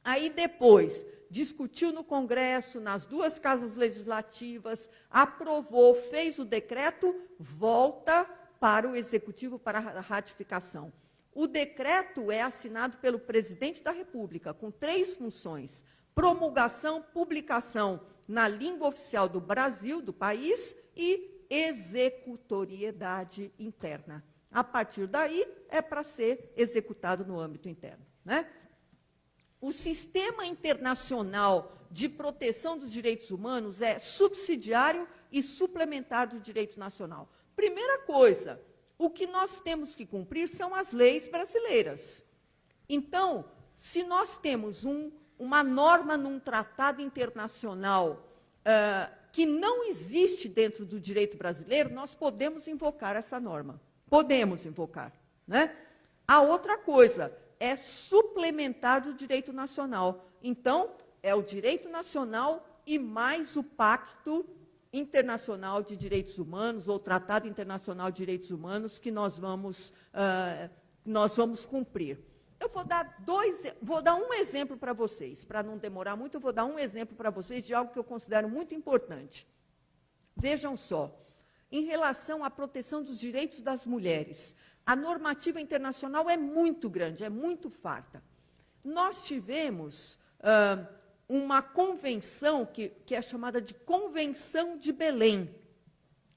Aí depois, discutiu no Congresso, nas 2 casas legislativas, aprovou, fez o decreto, volta para o Executivo para a ratificação. O decreto é assinado pelo Presidente da República, com 3 funções: promulgação, publicação na língua oficial do Brasil, do país, e executoriedade interna. A partir daí, é para ser executado no âmbito interno, né? O sistema internacional de proteção dos direitos humanos é subsidiário e suplementar do direito nacional. Primeira coisa, o que nós temos que cumprir são as leis brasileiras. Então, se nós temos uma norma num tratado internacional que não existe dentro do direito brasileiro, nós podemos invocar essa norma. Podemos invocar, né? A outra coisa é suplementar do direito nacional. Então, é o direito nacional e mais o Pacto Internacional de Direitos Humanos, ou Tratado Internacional de Direitos Humanos, que nós vamos cumprir. Eu vou dar um exemplo para vocês. Para não demorar muito, eu vou dar um exemplo para vocês de algo que eu considero muito importante. Vejam só, em relação à proteção dos direitos das mulheres, a normativa internacional é muito grande, é muito farta. Nós tivemos uma convenção que é chamada de Convenção de Belém.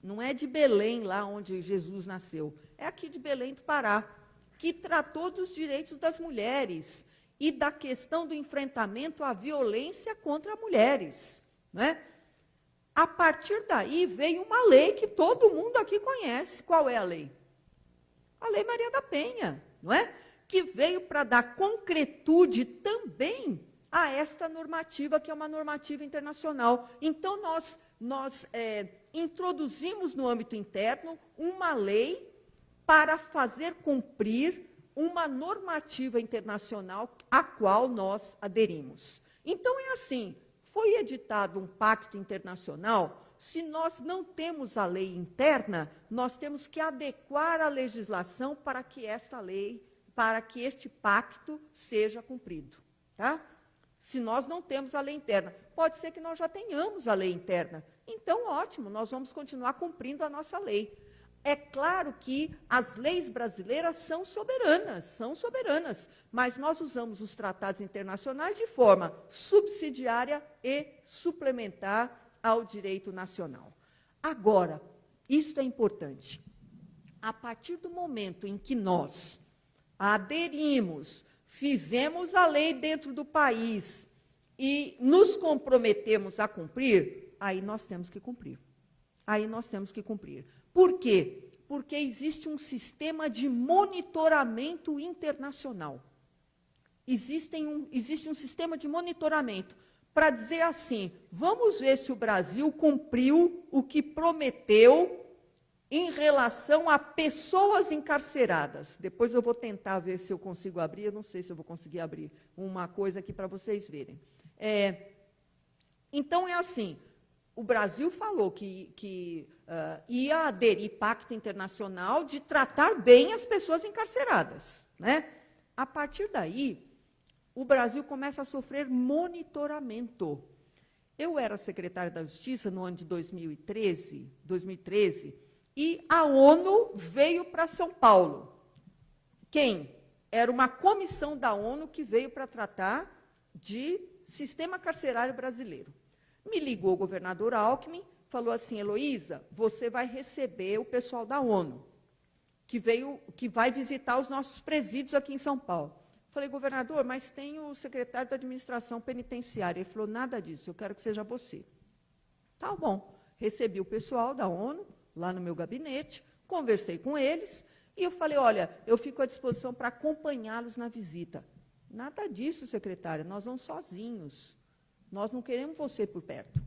Não é de Belém, lá onde Jesus nasceu, é aqui de Belém do Pará, que tratou dos direitos das mulheres e da questão do enfrentamento à violência contra mulheres, né? A partir daí veio uma lei que todo mundo aqui conhece. Qual é a lei? A Lei Maria da Penha, não é? Que veio para dar concretude também a esta normativa, que é uma normativa internacional. Então, nós introduzimos no âmbito interno uma lei para fazer cumprir uma normativa internacional à qual nós aderimos. Então, é assim, foi editado um pacto internacional. Se nós não temos a lei interna, nós temos que adequar a legislação para que esta lei, para que este pacto seja cumprido, tá? Se nós não temos a lei interna, pode ser que nós já tenhamos a lei interna. Então, ótimo, nós vamos continuar cumprindo a nossa lei. É claro que as leis brasileiras são soberanas, mas nós usamos os tratados internacionais de forma subsidiária e suplementar ao direito nacional. Agora, isso é importante. A partir do momento em que nós aderimos, fizemos a lei dentro do país e nos comprometemos a cumprir, aí nós temos que cumprir. Aí nós temos que cumprir. Por quê? Porque existe um sistema de monitoramento internacional. existe um sistema de monitoramento para dizer assim, vamos ver se o Brasil cumpriu o que prometeu em relação a pessoas encarceradas. Depois eu vou tentar ver se eu consigo abrir, eu não sei se eu vou conseguir abrir uma coisa aqui para vocês verem. Então, é assim, o Brasil falou que ia aderir pacto internacional de tratar bem as pessoas encarceradas, né? A partir daí, o Brasil começa a sofrer monitoramento. Eu era secretária da Justiça no ano de 2013, e a ONU veio para São Paulo. Quem? Era uma comissão da ONU que veio para tratar de sistema carcerário brasileiro. Me ligou o governador Alckmin, falou assim, Heloísa, você vai receber o pessoal da ONU, que vai visitar os nossos presídios aqui em São Paulo. Falei, governador, mas tem o secretário da administração penitenciária. Ele falou, nada disso, eu quero que seja você. Tá bom. Recebi o pessoal da ONU, lá no meu gabinete, conversei com eles, e eu falei, olha, eu fico à disposição para acompanhá-los na visita. Nada disso, secretária, nós vamos sozinhos. Nós não queremos você por perto.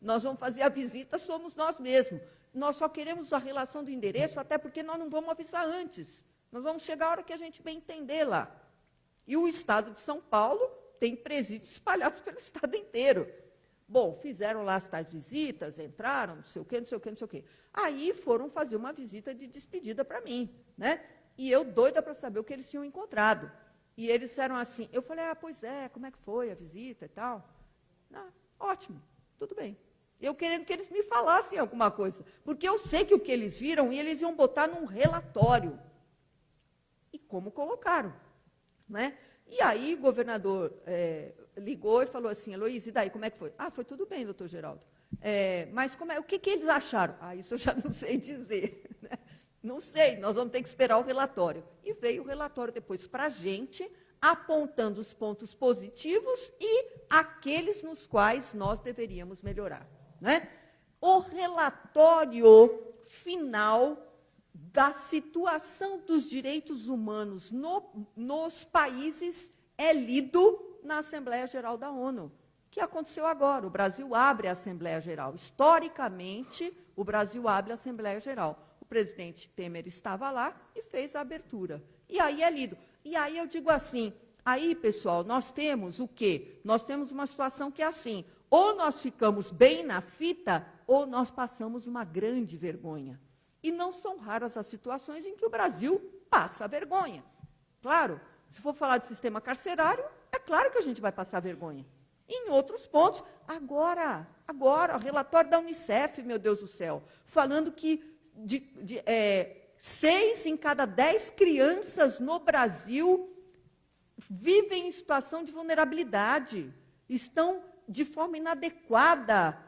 Nós vamos fazer a visita, somos nós mesmos. Nós só queremos a relação do endereço, até porque nós não vamos avisar antes. Nós vamos chegar a hora que a gente bem entender lá. E o Estado de São Paulo tem presídios espalhados pelo Estado inteiro. Bom, fizeram lá as tais visitas, entraram, não sei o quê, não sei o quê, não sei o quê. Aí foram fazer uma visita de despedida para mim, né? E eu doida para saber o que eles tinham encontrado. E eles disseram assim, eu falei, pois é, como é que foi a visita e tal? Ótimo, tudo bem. Eu querendo que eles me falassem alguma coisa, porque eu sei que o que eles viram, e eles iam botar num relatório. E como colocaram, né? E aí o governador ligou e falou assim, Heloísa, e daí, como é que foi? Foi tudo bem, doutor Geraldo. Mas o que eles acharam? Isso eu já não sei dizer. Né? Não sei, nós vamos ter que esperar o relatório. E veio o relatório depois para a gente, apontando os pontos positivos e aqueles nos quais nós deveríamos melhorar. Né? O relatório final da situação dos direitos humanos nos países é lido na Assembleia Geral da ONU, que aconteceu agora. O Brasil abre a Assembleia Geral. Historicamente, o Brasil abre a Assembleia Geral. O presidente Temer estava lá e fez a abertura. E aí é lido. E aí eu digo assim, aí, pessoal, nós temos o quê? Nós temos uma situação que é assim, ou nós ficamos bem na fita, ou nós passamos uma grande vergonha. E não são raras as situações em que o Brasil passa vergonha. Claro, se for falar de sistema carcerário, é claro que a gente vai passar vergonha. Em outros pontos, agora, o relatório da Unicef, meu Deus do céu, falando que 6 em cada 10 crianças no Brasil vivem em situação de vulnerabilidade, estão de forma inadequada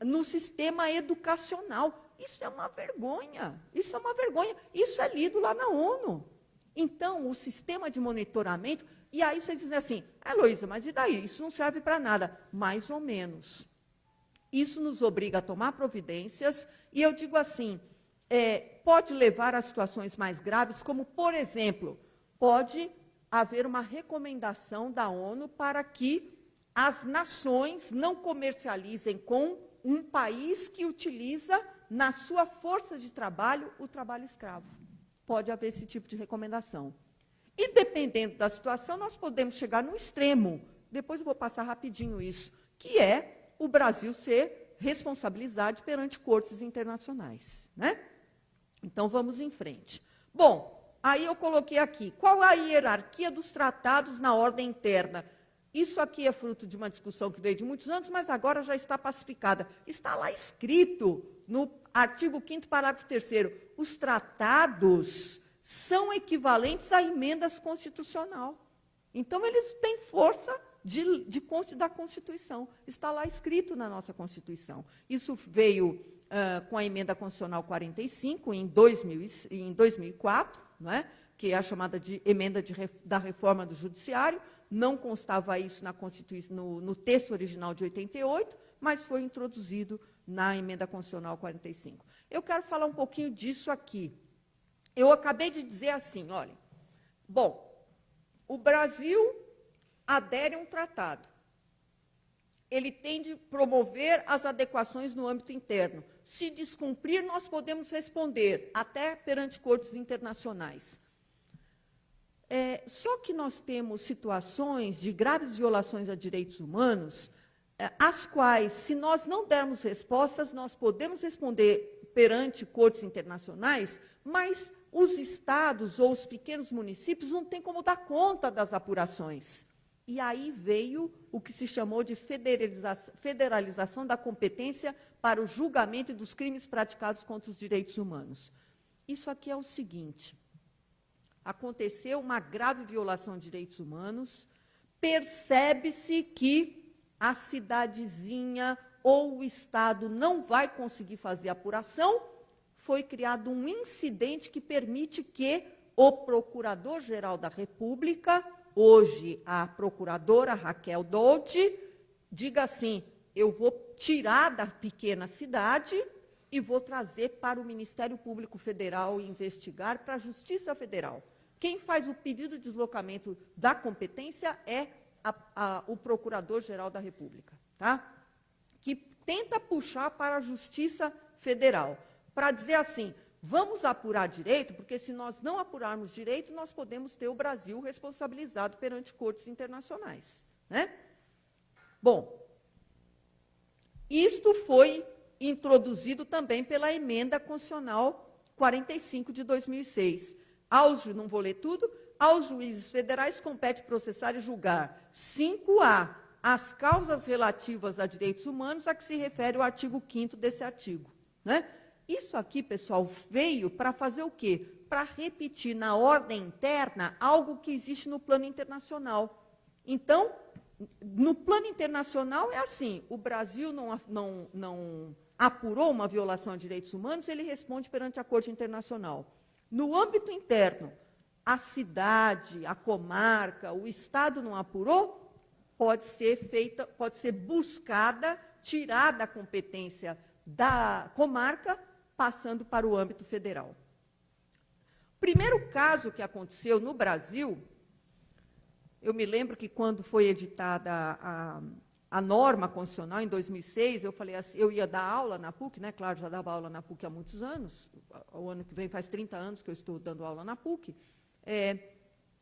no sistema educacional. Isso é uma vergonha, isso é uma vergonha. Isso é lido lá na ONU. Então, o sistema de monitoramento... E aí vocês dizem assim, Heloísa, mas e daí? Isso não serve para nada. Mais ou menos. Isso nos obriga a tomar providências, e eu digo assim, pode levar a situações mais graves, como, por exemplo, pode haver uma recomendação da ONU para que as nações não comercializem com um país que utiliza na sua força de trabalho o trabalho escravo. Pode haver esse tipo de recomendação. E, dependendo da situação, nós podemos chegar no extremo, depois eu vou passar rapidinho isso, que é o Brasil ser responsabilizado perante cortes internacionais. Né? Então, vamos em frente. Bom, aí eu coloquei aqui, qual a hierarquia dos tratados na ordem interna? Isso aqui é fruto de uma discussão que veio de muitos anos, mas agora já está pacificada. Está lá escrito, no artigo 5º, parágrafo 3º, os tratados são equivalentes a emendas constitucional. Então, eles têm força da Constituição. Está lá escrito na nossa Constituição. Isso veio com a emenda constitucional 45, em 2004, não é? Que é a chamada de emenda da reforma do judiciário. Não constava isso no texto original de 88, mas foi introduzido na emenda constitucional 45. Eu quero falar um pouquinho disso aqui. Eu acabei de dizer assim, olha, bom, o Brasil adere a um tratado. Ele tem de promover as adequações no âmbito interno. Se descumprir, nós podemos responder, até perante cortes internacionais. Só que nós temos situações de graves violações a direitos humanos, às quais, se nós não dermos respostas, nós podemos responder perante cortes internacionais, mas os estados ou os pequenos municípios não têm como dar conta das apurações. E aí veio o que se chamou de federalização da competência para o julgamento dos crimes praticados contra os direitos humanos. Isso aqui é o seguinte: aconteceu uma grave violação de direitos humanos, percebe-se que a cidadezinha ou o Estado não vai conseguir fazer apuração, foi criado um incidente que permite que o Procurador-Geral da República, hoje a procuradora Raquel Dodge, diga assim: eu vou tirar da pequena cidade e vou trazer para o Ministério Público Federal investigar, para a Justiça Federal. Quem faz o pedido de deslocamento da competência é o Procurador-Geral da República, tá? Que tenta puxar para a Justiça Federal, para dizer assim: vamos apurar direito, porque se nós não apurarmos direito, nós podemos ter o Brasil responsabilizado perante cortes internacionais, né? Bom, isto foi introduzido também pela Emenda Constitucional 45 de 2006. Não vou ler tudo. Aos juízes federais compete processar e julgar. 5A, as causas relativas a direitos humanos a que se refere o artigo 5º desse artigo, né? Isso aqui, pessoal, veio para fazer o quê? Para repetir na ordem interna algo que existe no plano internacional. Então, no plano internacional é assim: o Brasil não apurou uma violação de direitos humanos, ele responde perante a Corte Internacional. No âmbito interno, a cidade, a comarca, o Estado não apurou, pode ser buscada, tirada a competência da comarca, passando para o âmbito federal. O primeiro caso que aconteceu no Brasil, eu me lembro que quando foi editada a norma constitucional, em 2006, eu falei assim, eu ia dar aula na PUC, né? Claro, já dava aula na PUC há muitos anos, o ano que vem faz 30 anos que eu estou dando aula na PUC,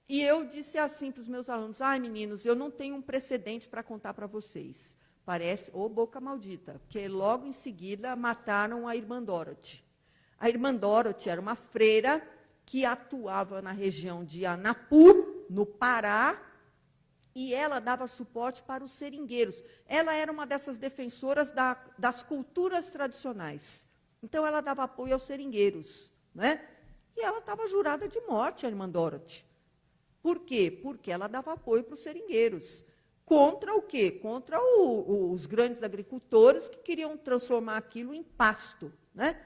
e eu disse assim para os meus alunos: ai, meninos, eu não tenho um precedente para contar para vocês. Parece, boca maldita, porque logo em seguida mataram a irmã Dorothy. A irmã Dorothy era uma freira que atuava na região de Anapu, no Pará, e ela dava suporte para os seringueiros. Ela era uma dessas defensoras das culturas tradicionais. Então, ela dava apoio aos seringueiros, né? E ela estava jurada de morte, a irmã Dorothy. Por quê? Porque ela dava apoio para os seringueiros. Contra o quê? Contra os grandes agricultores que queriam transformar aquilo em pasto, né?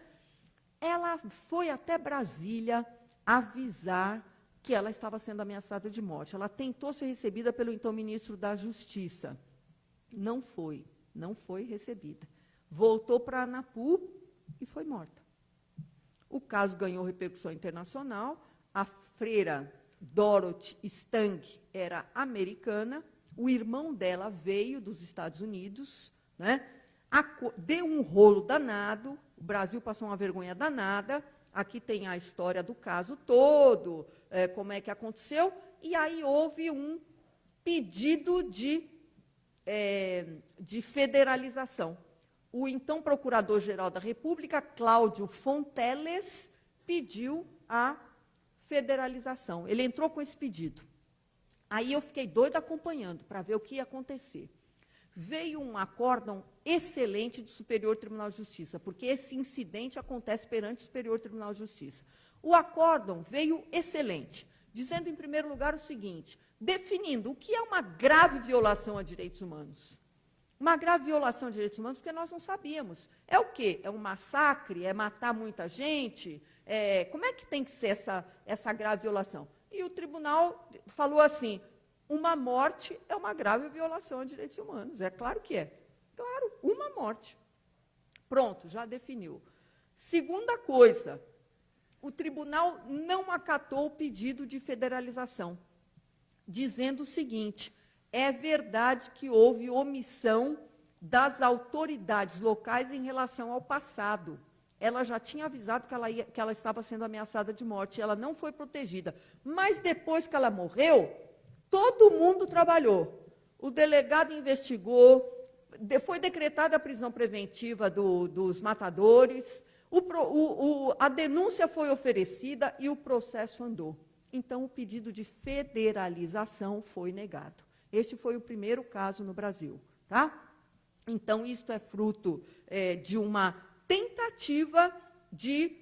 Ela foi até Brasília avisar que ela estava sendo ameaçada de morte. Ela tentou ser recebida pelo então ministro da Justiça. Não foi recebida. Voltou para Anapu e foi morta. O caso ganhou repercussão internacional. A freira Dorothy Stang era americana. O irmão dela veio dos Estados Unidos, né? Deu um rolo danado, o Brasil passou uma vergonha danada. Aqui tem a história do caso todo, como é que aconteceu, e aí houve um pedido de federalização. O então Procurador-Geral da República, Cláudio Fonteles, pediu a federalização. Ele entrou com esse pedido. Aí eu fiquei doida acompanhando para ver o que ia acontecer. Veio um acórdão excelente do Superior Tribunal de Justiça, porque esse incidente acontece perante o Superior Tribunal de Justiça. O acórdão veio excelente, dizendo, em primeiro lugar, o seguinte, definindo o que é uma grave violação a direitos humanos. Uma grave violação de direitos humanos, porque nós não sabíamos. É o quê? É um massacre? É matar muita gente? Como é que tem que ser essa grave violação? E o tribunal falou assim: uma morte é uma grave violação a direitos humanos. É claro que é. Claro, uma morte. Pronto, já definiu. Segunda coisa, o tribunal não acatou o pedido de federalização. dizendo o seguinte: é verdade que houve omissão das autoridades locais em relação ao passado. Ela já tinha avisado que ela estava sendo ameaçada de morte, ela não foi protegida. Mas depois que ela morreu, todo mundo trabalhou. O delegado investigou, foi decretada a prisão preventiva dos matadores, a denúncia foi oferecida e o processo andou. Então, o pedido de federalização foi negado. Este foi o primeiro caso no Brasil. Tá? Então, isto é fruto de uma tentativa de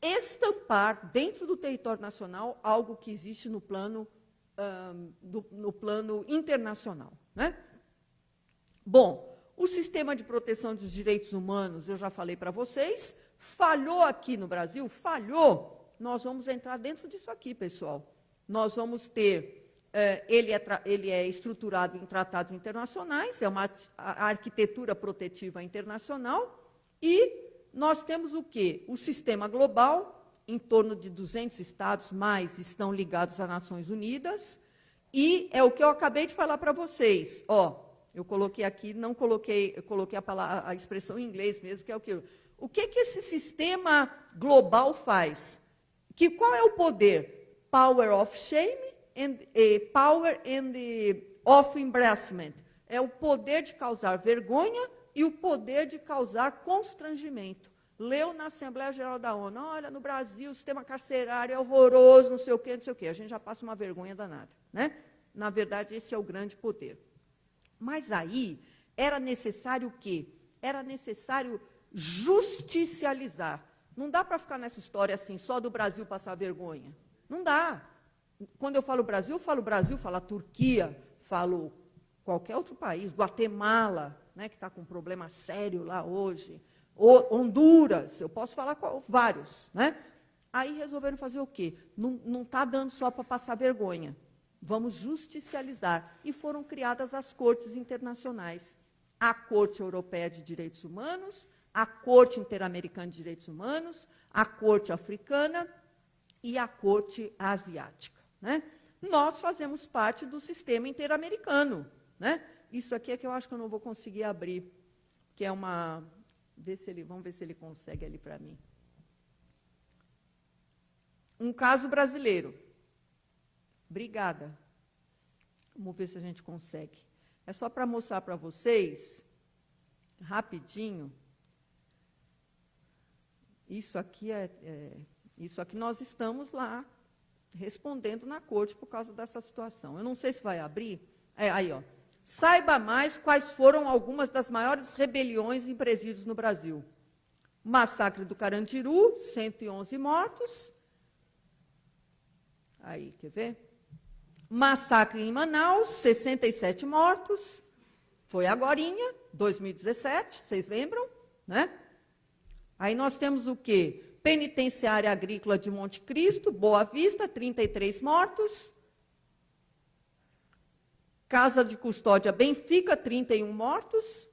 estampar dentro do território nacional algo que existe no plano, no plano internacional. Né? Bom, o sistema de proteção dos direitos humanos, eu já falei para vocês, falhou aqui no Brasil, falhou. Nós vamos entrar dentro disso aqui, pessoal. Nós vamos ter... Ele é estruturado em tratados internacionais, é uma arquitetura protetiva internacional, e nós temos o quê? O sistema global, em torno de 200 estados mais estão ligados às Nações Unidas, e é o que eu acabei de falar para vocês. Eu coloquei aqui, não coloquei, eu coloquei a expressão em inglês mesmo, que é o que? O que esse sistema global faz? Qual é o poder? Power of shame and power of embarrassment. É o poder de causar vergonha e o poder de causar constrangimento. Leu na Assembleia Geral da ONU, olha, no Brasil o sistema carcerário é horroroso, não sei o quê, não sei o quê. A gente já passa uma vergonha danada. Né? Na verdade, esse é o grande poder. Mas aí, era necessário o quê? Era necessário justicializar. Não dá para ficar nessa história assim, só do Brasil passar vergonha. Não dá. Quando eu falo Brasil, falo a Turquia, falo qualquer outro país, Guatemala, né, que está com um problema sério lá hoje, Honduras, eu posso falar vários. Né? Aí resolveram fazer o quê? Não está dando só para passar vergonha. Vamos justicializar. E foram criadas as cortes internacionais. A Corte Europeia de Direitos Humanos, a Corte Interamericana de Direitos Humanos, a Corte Africana e a Corte Asiática. Né? Nós fazemos parte do sistema interamericano. Né? Isso aqui é que eu acho que eu não vou conseguir abrir, que é uma... vamos ver se ele consegue ali para mim. Um caso brasileiro. Obrigada. Vamos ver se a gente consegue. É só para mostrar para vocês, rapidinho, isso aqui nós estamos lá, respondendo na corte por causa dessa situação. Eu não sei se vai abrir. Aí, ó. Saiba mais quais foram algumas das maiores rebeliões em presídios no Brasil. Massacre do Carandiru, 111 mortos. Aí, quer ver? Massacre em Manaus, 67 mortos. Foi agorinha, 2017, vocês lembram? Né? Aí nós temos o quê? Penitenciária Agrícola de Monte Cristo, Boa Vista, 33 mortos. Casa de Custódia Benfica, 31 mortos,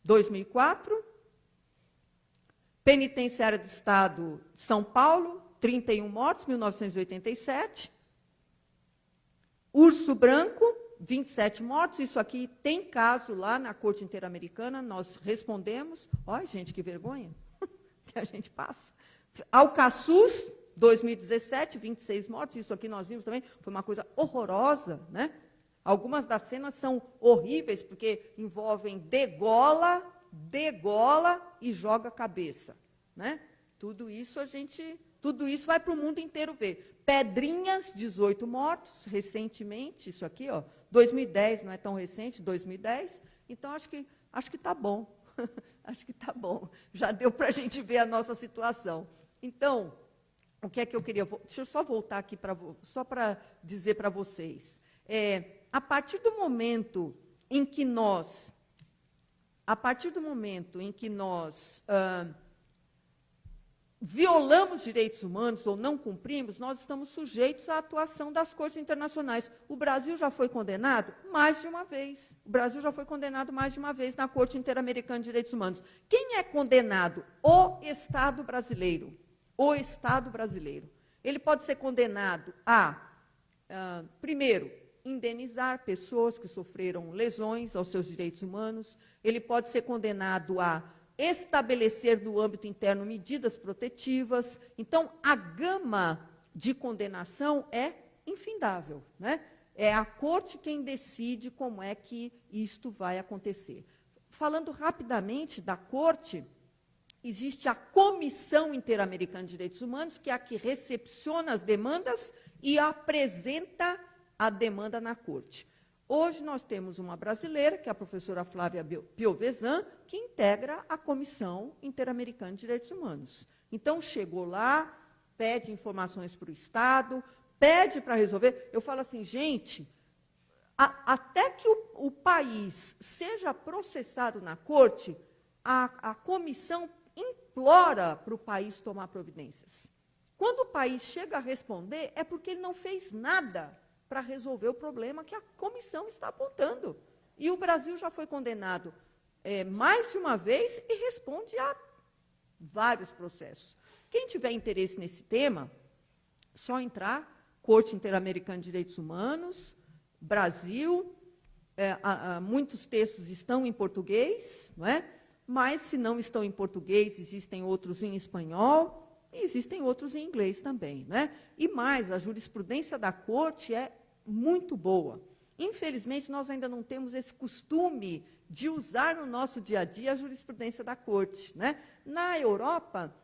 2004. Penitenciária do Estado de São Paulo, 31 mortos, 1987. Urso Branco, 27 mortos. Isso aqui tem caso lá na Corte Interamericana, nós respondemos. Olha, gente, que vergonha que a gente passa. Alcaçuz, 2017, 26 mortos. Isso aqui nós vimos também, foi uma coisa horrorosa, né? Algumas das cenas são horríveis, porque envolvem degola e joga a cabeça. Né? Tudo isso vai para o mundo inteiro ver. Pedrinhas, 18 mortos, recentemente, isso aqui, ó, 2010, não é tão recente, 2010. Então, acho que está bom. Acho que está bom. Já deu para a gente ver a nossa situação. Então, o que é que eu queria... Deixa eu só voltar aqui, só para dizer para vocês. A partir do momento em que nós violamos direitos humanos ou não cumprimos, nós estamos sujeitos à atuação das cortes internacionais. O Brasil já foi condenado mais de uma vez. O Brasil já foi condenado mais de uma vez na Corte Interamericana de Direitos Humanos. Quem é condenado? O Estado brasileiro. O Estado brasileiro. Ele pode ser condenado a primeiro, indenizar pessoas que sofreram lesões aos seus direitos humanos. Ele pode ser condenado a estabelecer no âmbito interno medidas protetivas. Então, a gama de condenação é infindável, né? É a corte quem decide como é que isto vai acontecer. Falando rapidamente da corte, existe a Comissão Interamericana de Direitos Humanos, que é a que recepciona as demandas e apresenta a demanda na corte. Hoje nós temos uma brasileira, que é a professora Flávia Piovesan, que integra a Comissão Interamericana de Direitos Humanos. Então, chegou lá, pede informações para o Estado, pede para resolver. Eu falo assim, gente, até que o país seja processado na corte, a comissão implora para o país tomar providências. Quando o país chega a responder, é porque ele não fez nada para resolver o problema que a comissão está apontando. E o Brasil já foi condenado mais de uma vez e responde a vários processos. Quem tiver interesse nesse tema, só entrar, Corte Interamericana de Direitos Humanos, Brasil, muitos textos estão em português, não é? Mas, se não estão em português, existem outros em espanhol, e existem outros em inglês também, né? E mais, a jurisprudência da corte é muito boa. Infelizmente, nós ainda não temos esse costume de usar no nosso dia a dia a jurisprudência da corte, né? Na Europa,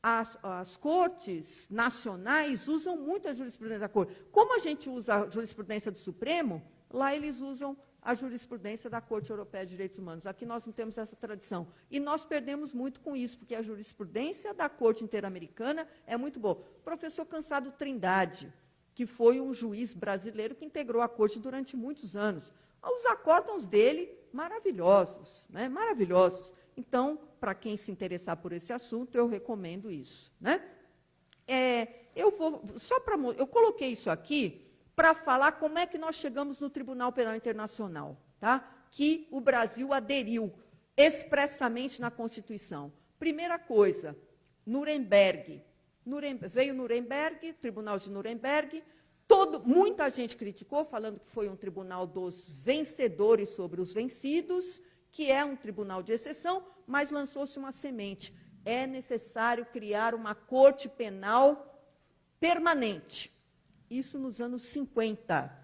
as cortes nacionais usam muito a jurisprudência da corte. Como a gente usa a jurisprudência do Supremo, lá eles usam a jurisprudência da Corte Europeia de Direitos Humanos. Aqui nós não temos essa tradição. E nós perdemos muito com isso, porque a jurisprudência da Corte Interamericana é muito boa. O professor Cansado Trindade, que foi um juiz brasileiro que integrou a Corte durante muitos anos. Os acórdãos dele, maravilhosos, né? Maravilhosos. Então, para quem se interessar por esse assunto, eu recomendo isso, né? Eu coloquei isso aqui para falar como é que nós chegamos no Tribunal Penal Internacional, tá? Que o Brasil aderiu expressamente na Constituição. Primeira coisa, Nuremberg. Veio Nuremberg, Tribunal de Nuremberg, muita gente criticou, falando que foi um tribunal dos vencedores sobre os vencidos, que é um tribunal de exceção, mas lançou-se uma semente. É necessário criar uma corte penal permanente. Isso nos anos 50.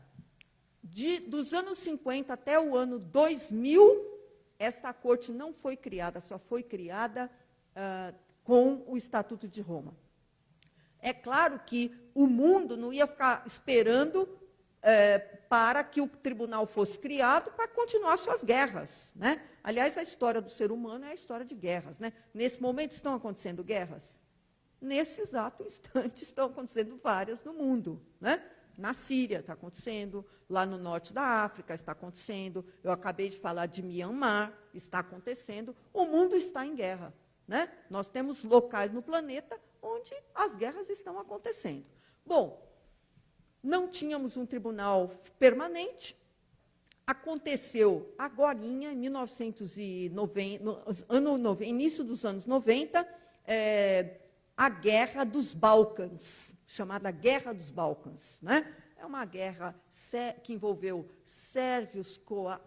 Dos anos 50 até o ano 2000, esta corte não foi criada, só foi criada com o Estatuto de Roma. É claro que o mundo não ia ficar esperando para que o tribunal fosse criado para continuar suas guerras, né? Aliás, a história do ser humano é a história de guerras, né? Nesse momento estão acontecendo guerras? Nesse exato instante estão acontecendo várias no mundo, né? Na Síria está acontecendo, lá no norte da África está acontecendo, eu acabei de falar de Myanmar, está acontecendo, o mundo está em guerra, né? Nós temos locais no planeta onde as guerras estão acontecendo. Bom, não tínhamos um tribunal permanente, aconteceu agorinha, em 1990, início dos anos 90, a Guerra dos Balcãs, chamada Guerra dos Balcãs, né? É uma guerra que envolveu sérvios,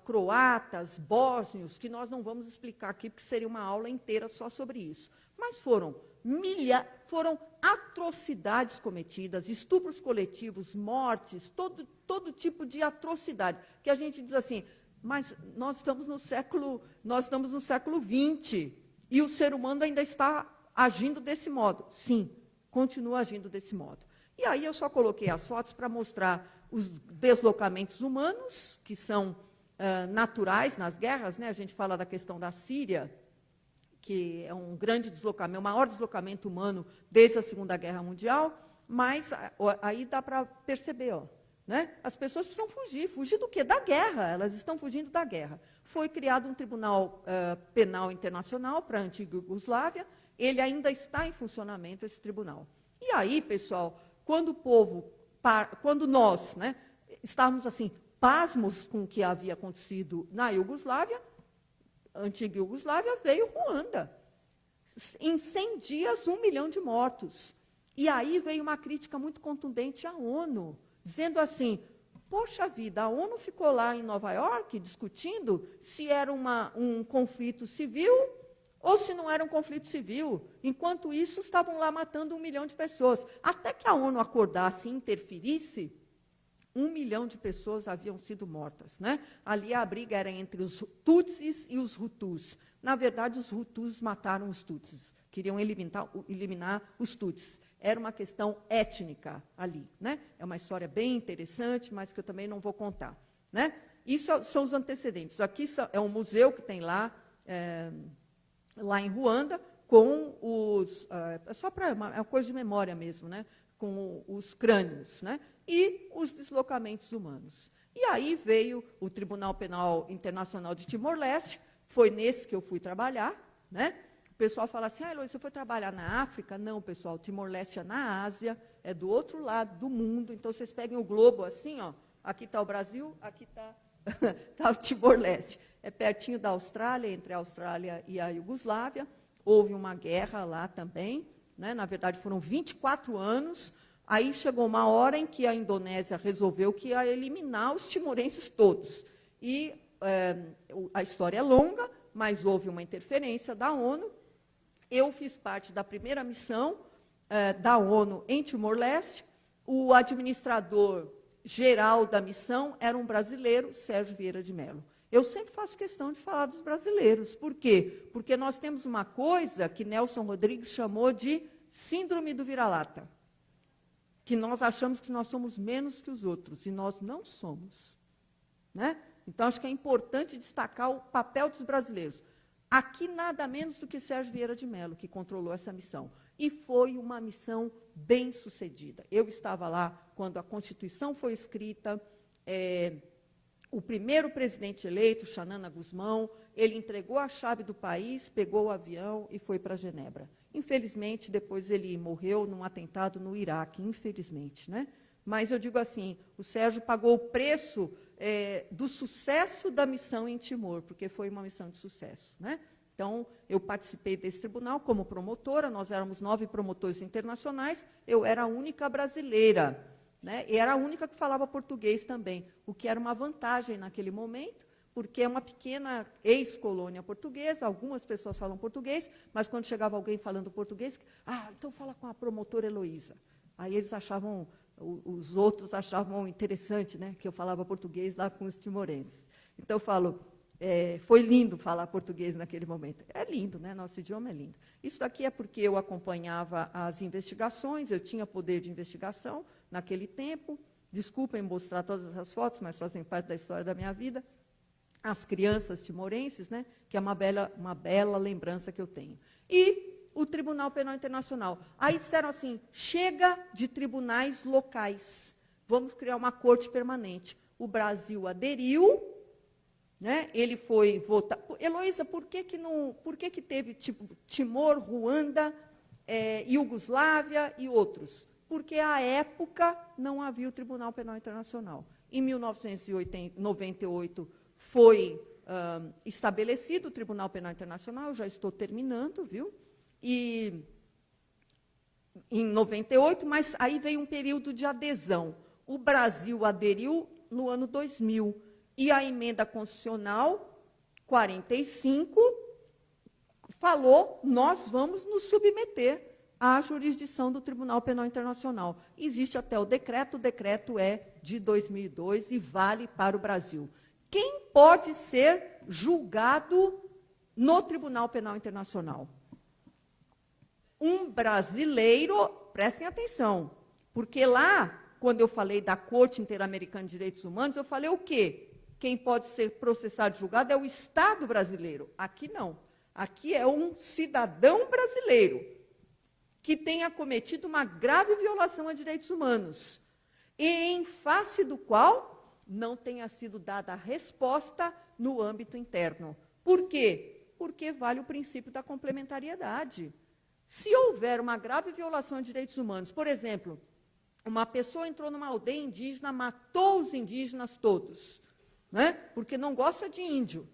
croatas, bósnios, que nós não vamos explicar aqui, porque seria uma aula inteira só sobre isso. Mas foram atrocidades cometidas, estupros coletivos, mortes, todo tipo de atrocidade, que a gente diz assim, mas nós estamos no século XX, e o ser humano ainda está agindo desse modo. Sim, continua agindo desse modo. E aí eu só coloquei as fotos para mostrar os deslocamentos humanos, que são naturais nas guerras, né? A gente fala da questão da Síria, que é um grande deslocamento, o maior deslocamento humano desde a Segunda Guerra Mundial, mas aí dá para perceber, ó, né? As pessoas precisam fugir do quê? Da guerra, elas estão fugindo da guerra. Foi criado um Tribunal Penal Internacional para a antiga Iugoslávia, ele ainda está em funcionamento, esse tribunal. E aí, pessoal, quando nós, né, estávamos assim, pasmos com o que havia acontecido na Iugoslávia, antiga Iugoslávia, veio Ruanda. Em 100 dias, 1 milhão de mortos. E aí veio uma crítica muito contundente à ONU, dizendo assim, poxa vida, a ONU ficou lá em Nova York discutindo se era um conflito civil ou se não era um conflito civil. Enquanto isso, estavam lá matando 1 milhão de pessoas. Até que a ONU acordasse e interferisse, 1 milhão de pessoas haviam sido mortas. Né? Ali a briga era entre os Tutsis e os Hutus. Na verdade, os Hutus mataram os Tutsis. Queriam eliminar os Tutsis. Era uma questão étnica ali. Né? É uma história bem interessante, mas que eu também não vou contar. Né? Isso são os antecedentes. Aqui é um museu que tem lá em Ruanda, com os... só para é uma coisa de memória mesmo, né? Com os crânios, né? E os deslocamentos humanos. E aí veio o Tribunal Penal Internacional de Timor-Leste, foi nesse que eu fui trabalhar, né? O pessoal fala assim, Heloísa, você foi trabalhar na África? Não, pessoal, Timor-Leste é na Ásia, é do outro lado do mundo, então vocês peguem o globo assim, ó, aqui está o Brasil, aqui está o Timor-Leste. É pertinho da Austrália, entre a Austrália e a Iugoslávia, houve uma guerra lá também, né? Na verdade foram 24 anos, aí chegou uma hora em que a Indonésia resolveu que ia eliminar os timorenses todos. E a história é longa, mas houve uma interferência da ONU. Eu fiz parte da primeira missão da ONU em Timor-Leste. O administrador geral da missão era um brasileiro, Sérgio Vieira de Mello. Eu sempre faço questão de falar dos brasileiros. Por quê? Porque nós temos uma coisa que Nelson Rodrigues chamou de síndrome do vira-lata, que nós achamos que nós somos menos que os outros, e nós não somos. Né? Então, acho que é importante destacar o papel dos brasileiros. Aqui, nada menos do que Sérgio Vieira de Mello, que controlou essa missão. E foi uma missão bem sucedida. Eu estava lá quando a Constituição foi escrita, o primeiro presidente eleito, Xanana Gusmão, ele entregou a chave do país, pegou o avião e foi para Genebra. Infelizmente, depois ele morreu num atentado no Iraque, infelizmente. Né? Mas eu digo assim, o Sérgio pagou o preço do sucesso da missão em Timor, porque foi uma missão de sucesso. Né? Então, eu participei desse tribunal como promotora, nós éramos 9 promotores internacionais, eu era a única brasileira. Né? E era a única que falava português também, o que era uma vantagem naquele momento, porque é uma pequena ex-colônia portuguesa, algumas pessoas falam português, mas quando chegava alguém falando português, então fala com a promotora Heloísa. Aí eles achavam, os outros achavam interessante, né, que eu falava português lá com os timorenses. Então eu falo, foi lindo falar português naquele momento. É lindo, né? Nosso idioma é lindo. Isso daqui é porque eu acompanhava as investigações, eu tinha poder de investigação naquele tempo. Desculpem mostrar todas as fotos, mas fazem parte da história da minha vida. As crianças timorenses, né? Que é uma bela lembrança que eu tenho. E o Tribunal Penal Internacional. Aí disseram assim, chega de tribunais locais, vamos criar uma corte permanente. O Brasil aderiu, né? Ele foi votar. Heloísa, por que teve Timor, Ruanda, Iugoslávia e outros? Porque, à época, não havia o Tribunal Penal Internacional. Em 1998, foi estabelecido o Tribunal Penal Internacional, eu já estou terminando, viu? E em 98, mas aí veio um período de adesão. O Brasil aderiu no ano 2000, e a emenda constitucional 45 falou, nós vamos nos submeter à jurisdição do Tribunal Penal Internacional. Existe até o decreto é de 2002 e vale para o Brasil. Quem pode ser julgado no Tribunal Penal Internacional? Um brasileiro, prestem atenção, porque lá, quando eu falei da Corte Interamericana de Direitos Humanos, eu falei o quê? Quem pode ser processado e julgado é o Estado brasileiro. Aqui não. Aqui é um cidadão brasileiro que tenha cometido uma grave violação a direitos humanos e em face do qual não tenha sido dada a resposta no âmbito interno. Por quê? Porque vale o princípio da complementariedade. Se houver uma grave violação a direitos humanos, por exemplo, uma pessoa entrou numa aldeia indígena, matou os indígenas todos, né? Porque não gosta de índio,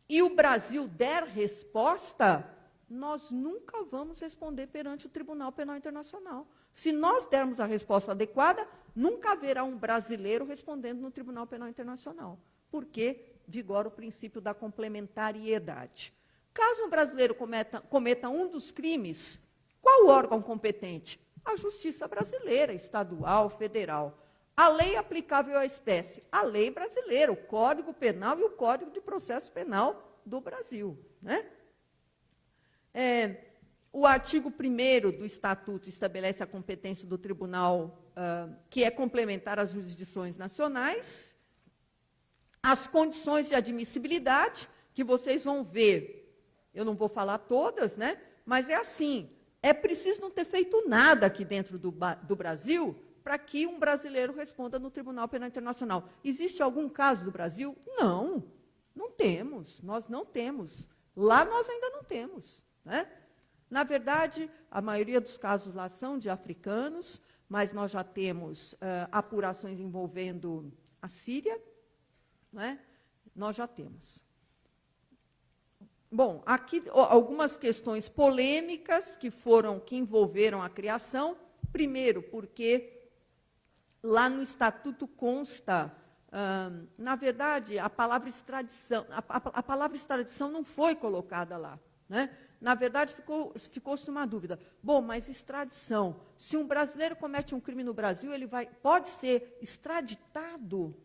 e o Brasil der resposta, nós nunca vamos responder perante o Tribunal Penal Internacional. Se nós dermos a resposta adequada, nunca haverá um brasileiro respondendo no Tribunal Penal Internacional, porque vigora o princípio da complementariedade. Caso um brasileiro cometa um dos crimes, qual o órgão competente? A Justiça brasileira, estadual, federal. A lei aplicável à espécie, a lei brasileira, o Código Penal e o Código de Processo Penal do Brasil, né? O artigo 1º do Estatuto estabelece a competência do tribunal, que é complementar às jurisdições nacionais, as condições de admissibilidade, que vocês vão ver, eu não vou falar todas, né? Mas é assim, é preciso não ter feito nada aqui dentro do Brasil para que um brasileiro responda no Tribunal Penal Internacional. Existe algum caso do Brasil? Não, não temos, nós não temos. Lá nós ainda não temos, né? Na verdade, a maioria dos casos lá são de africanos, mas nós já temos apurações envolvendo a Síria, né? Nós já temos. Bom, aqui algumas questões polêmicas que envolveram a criação. Primeiro, porque lá no Estatuto consta, na verdade, a palavra extradição, a palavra extradição não foi colocada lá, né? Na verdade, ficou-se uma dúvida. Bom, mas extradição, se um brasileiro comete um crime no Brasil, ele pode ser extraditado?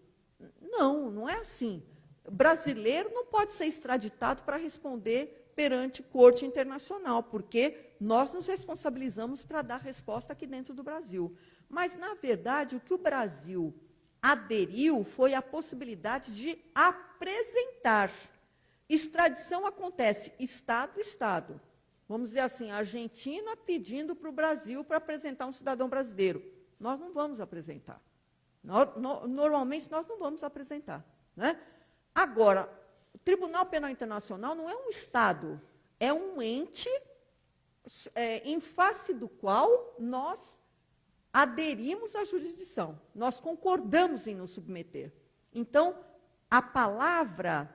Não, não é assim. Brasileiro não pode ser extraditado para responder perante corte internacional, porque nós nos responsabilizamos para dar resposta aqui dentro do Brasil. Mas, na verdade, o que o Brasil aderiu foi a possibilidade de apresentar. Extradição acontece Estado a Estado. Vamos dizer assim, a Argentina pedindo para o Brasil para apresentar um cidadão brasileiro. Nós não vamos apresentar. Normalmente, nós não vamos apresentar, né? Agora, o Tribunal Penal Internacional não é um Estado, é um ente em face do qual nós aderimos à jurisdição, nós concordamos em nos submeter. Então, a palavra,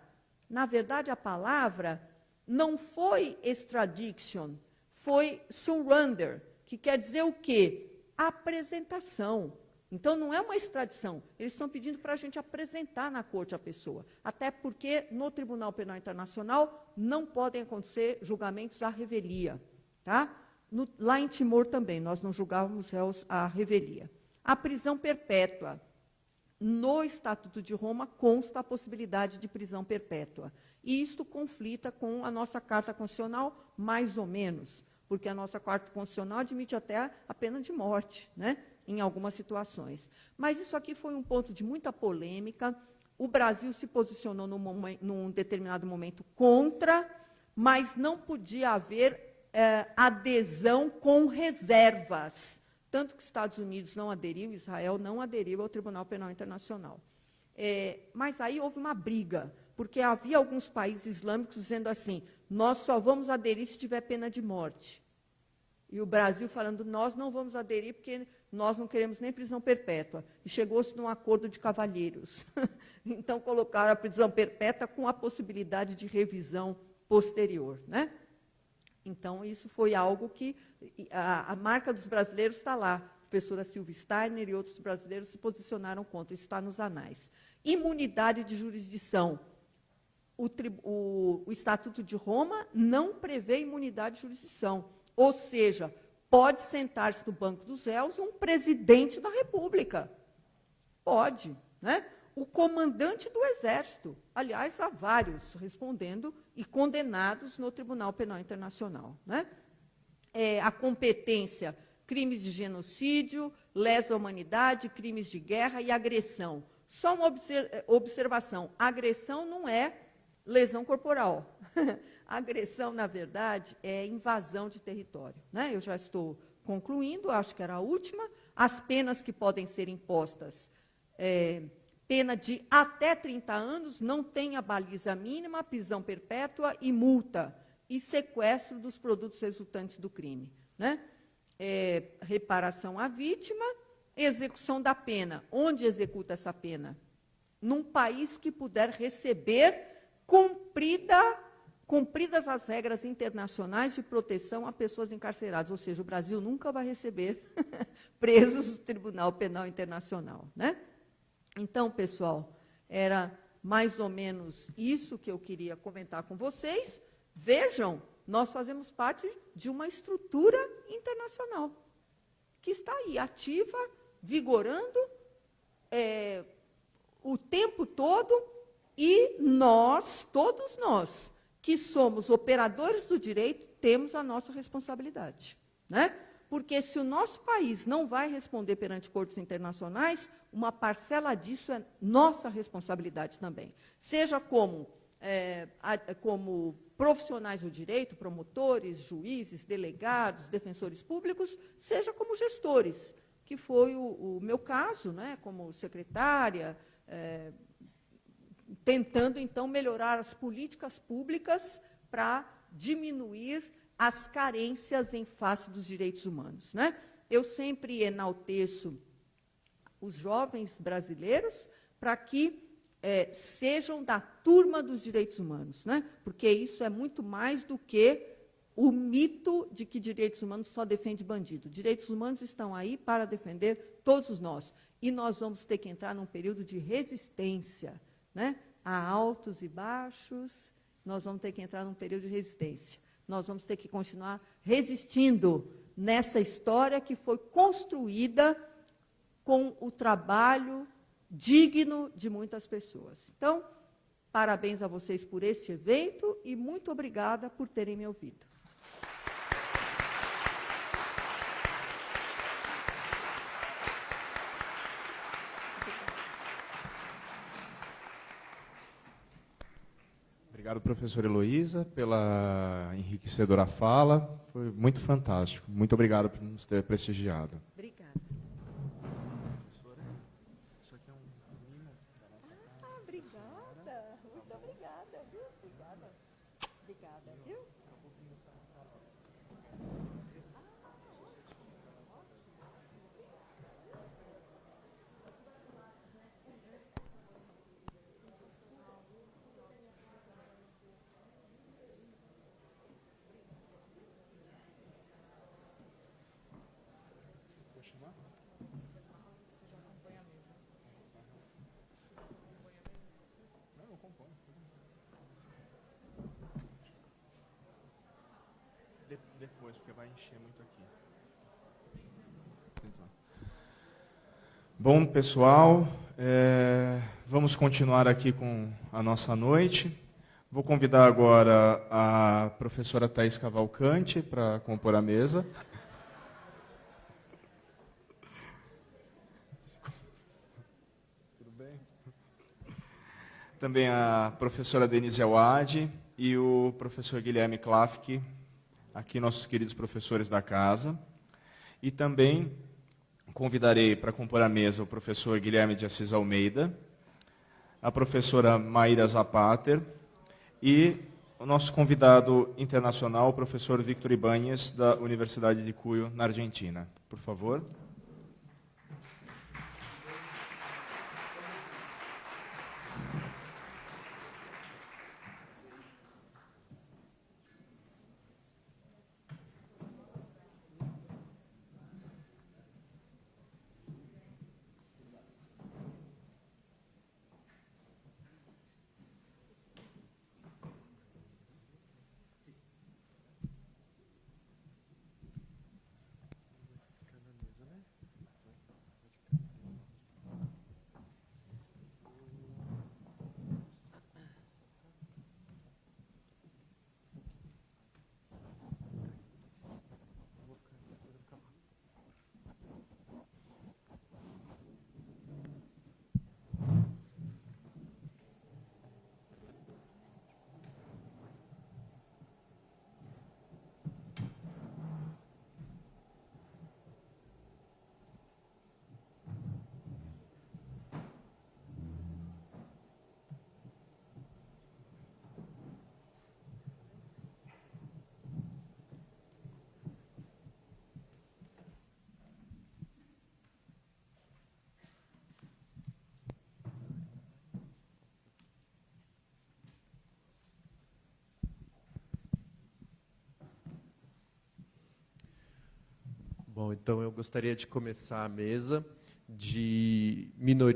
na verdade, a palavra não foi extradition, foi surrender, que quer dizer o quê? Apresentação. Então, não é uma extradição, eles estão pedindo para a gente apresentar na corte a pessoa, até porque no Tribunal Penal Internacional não podem acontecer julgamentos à revelia, tá? Lá em Timor também, nós não julgávamos réus à revelia. A prisão perpétua. No Estatuto de Roma consta a possibilidade de prisão perpétua. E isto conflita com a nossa Carta Constitucional, mais ou menos, porque a nossa Carta Constitucional admite até a pena de morte, né, em algumas situações. Mas isso aqui foi um ponto de muita polêmica. O Brasil se posicionou num determinado momento contra, mas não podia haver adesão com reservas. Tanto que os Estados Unidos não aderiu, Israel não aderiu ao Tribunal Penal Internacional. Mas aí houve uma briga, porque havia alguns países islâmicos dizendo assim, nós só vamos aderir se tiver pena de morte. E o Brasil falando, nós não vamos aderir porque nós não queremos nem prisão perpétua. E chegou-se num acordo de cavalheiros. Então, colocaram a prisão perpétua com a possibilidade de revisão posterior, né? Então, isso foi algo que a marca dos brasileiros está lá. A professora Silvia Steiner e outros brasileiros se posicionaram contra, isso está nos anais. Imunidade de jurisdição. O Estatuto de Roma não prevê imunidade de jurisdição. Ou seja, pode sentar-se no banco dos réus um presidente da República. Pode, né? O comandante do Exército. Aliás, há vários respondendo e condenados no Tribunal Penal Internacional, né? A competência, crimes de genocídio, lesa humanidade, crimes de guerra e agressão. Só uma observação, agressão não é lesão corporal. Agressão, na verdade, é invasão de território, né? Eu já estou concluindo, acho que era a última. As penas que podem ser impostas, pena de até 30 anos, não tem a baliza mínima, prisão perpétua e multa, e sequestro dos produtos resultantes do crime, né? Reparação à vítima, execução da pena. Onde executa essa pena? Num país que puder receber cumprida cumpridas as regras internacionais de proteção a pessoas encarceradas, ou seja, o Brasil nunca vai receber presos do Tribunal Penal Internacional, né? Então, pessoal, era mais ou menos isso que eu queria comentar com vocês. Vejam, nós fazemos parte de uma estrutura internacional que está aí, ativa, vigorando o tempo todo, e nós, todos nós, que somos operadores do direito, temos a nossa responsabilidade, né? Porque se o nosso país não vai responder perante cortes internacionais, uma parcela disso é nossa responsabilidade também. Seja como profissionais do direito, promotores, juízes, delegados, defensores públicos, seja como gestores, que foi o meu caso, né, como secretária, tentando, então, melhorar as políticas públicas para diminuir as carências em face dos direitos humanos, né? Eu sempre enalteço os jovens brasileiros para que sejam da turma dos direitos humanos, né? Porque isso é muito mais do que o mito de que direitos humanos só defende bandido. Direitos humanos estão aí para defender todos nós. E nós vamos ter que entrar num período de resistência, né? Há altos e baixos, nós vamos ter que entrar num período de resistência. Nós vamos ter que continuar resistindo nessa história que foi construída com o trabalho digno de muitas pessoas. Então, parabéns a vocês por este evento e muito obrigada por terem me ouvido. Obrigado, professora Heloísa, pela enriquecedora fala. Foi muito fantástico. Muito obrigado por nos ter prestigiado. Obrigada. Isso aqui é um mimo da nossa casa. Ah, obrigada. Muito obrigada, viu? Obrigada. Obrigada, viu? Vou chamar? Não, eu acompanho. Depois, porque vai encher muito aqui. Bom, pessoal, vamos continuar aqui com a nossa noite. Vou convidar agora a professora Thais Cavalcante para compor a mesa. Tudo bem? Também a professora Denise Awad e o professor Guilherme Klafke, aqui nossos queridos professores da casa. E também convidarei para compor a mesa o professor Guilherme de Assis Almeida, a professora Maíra Zapater e o nosso convidado internacional, o professor Victor Ibáñez, da Universidade de Cuyo, na Argentina. Por favor. Bom, então eu gostaria de começar a mesa de minoria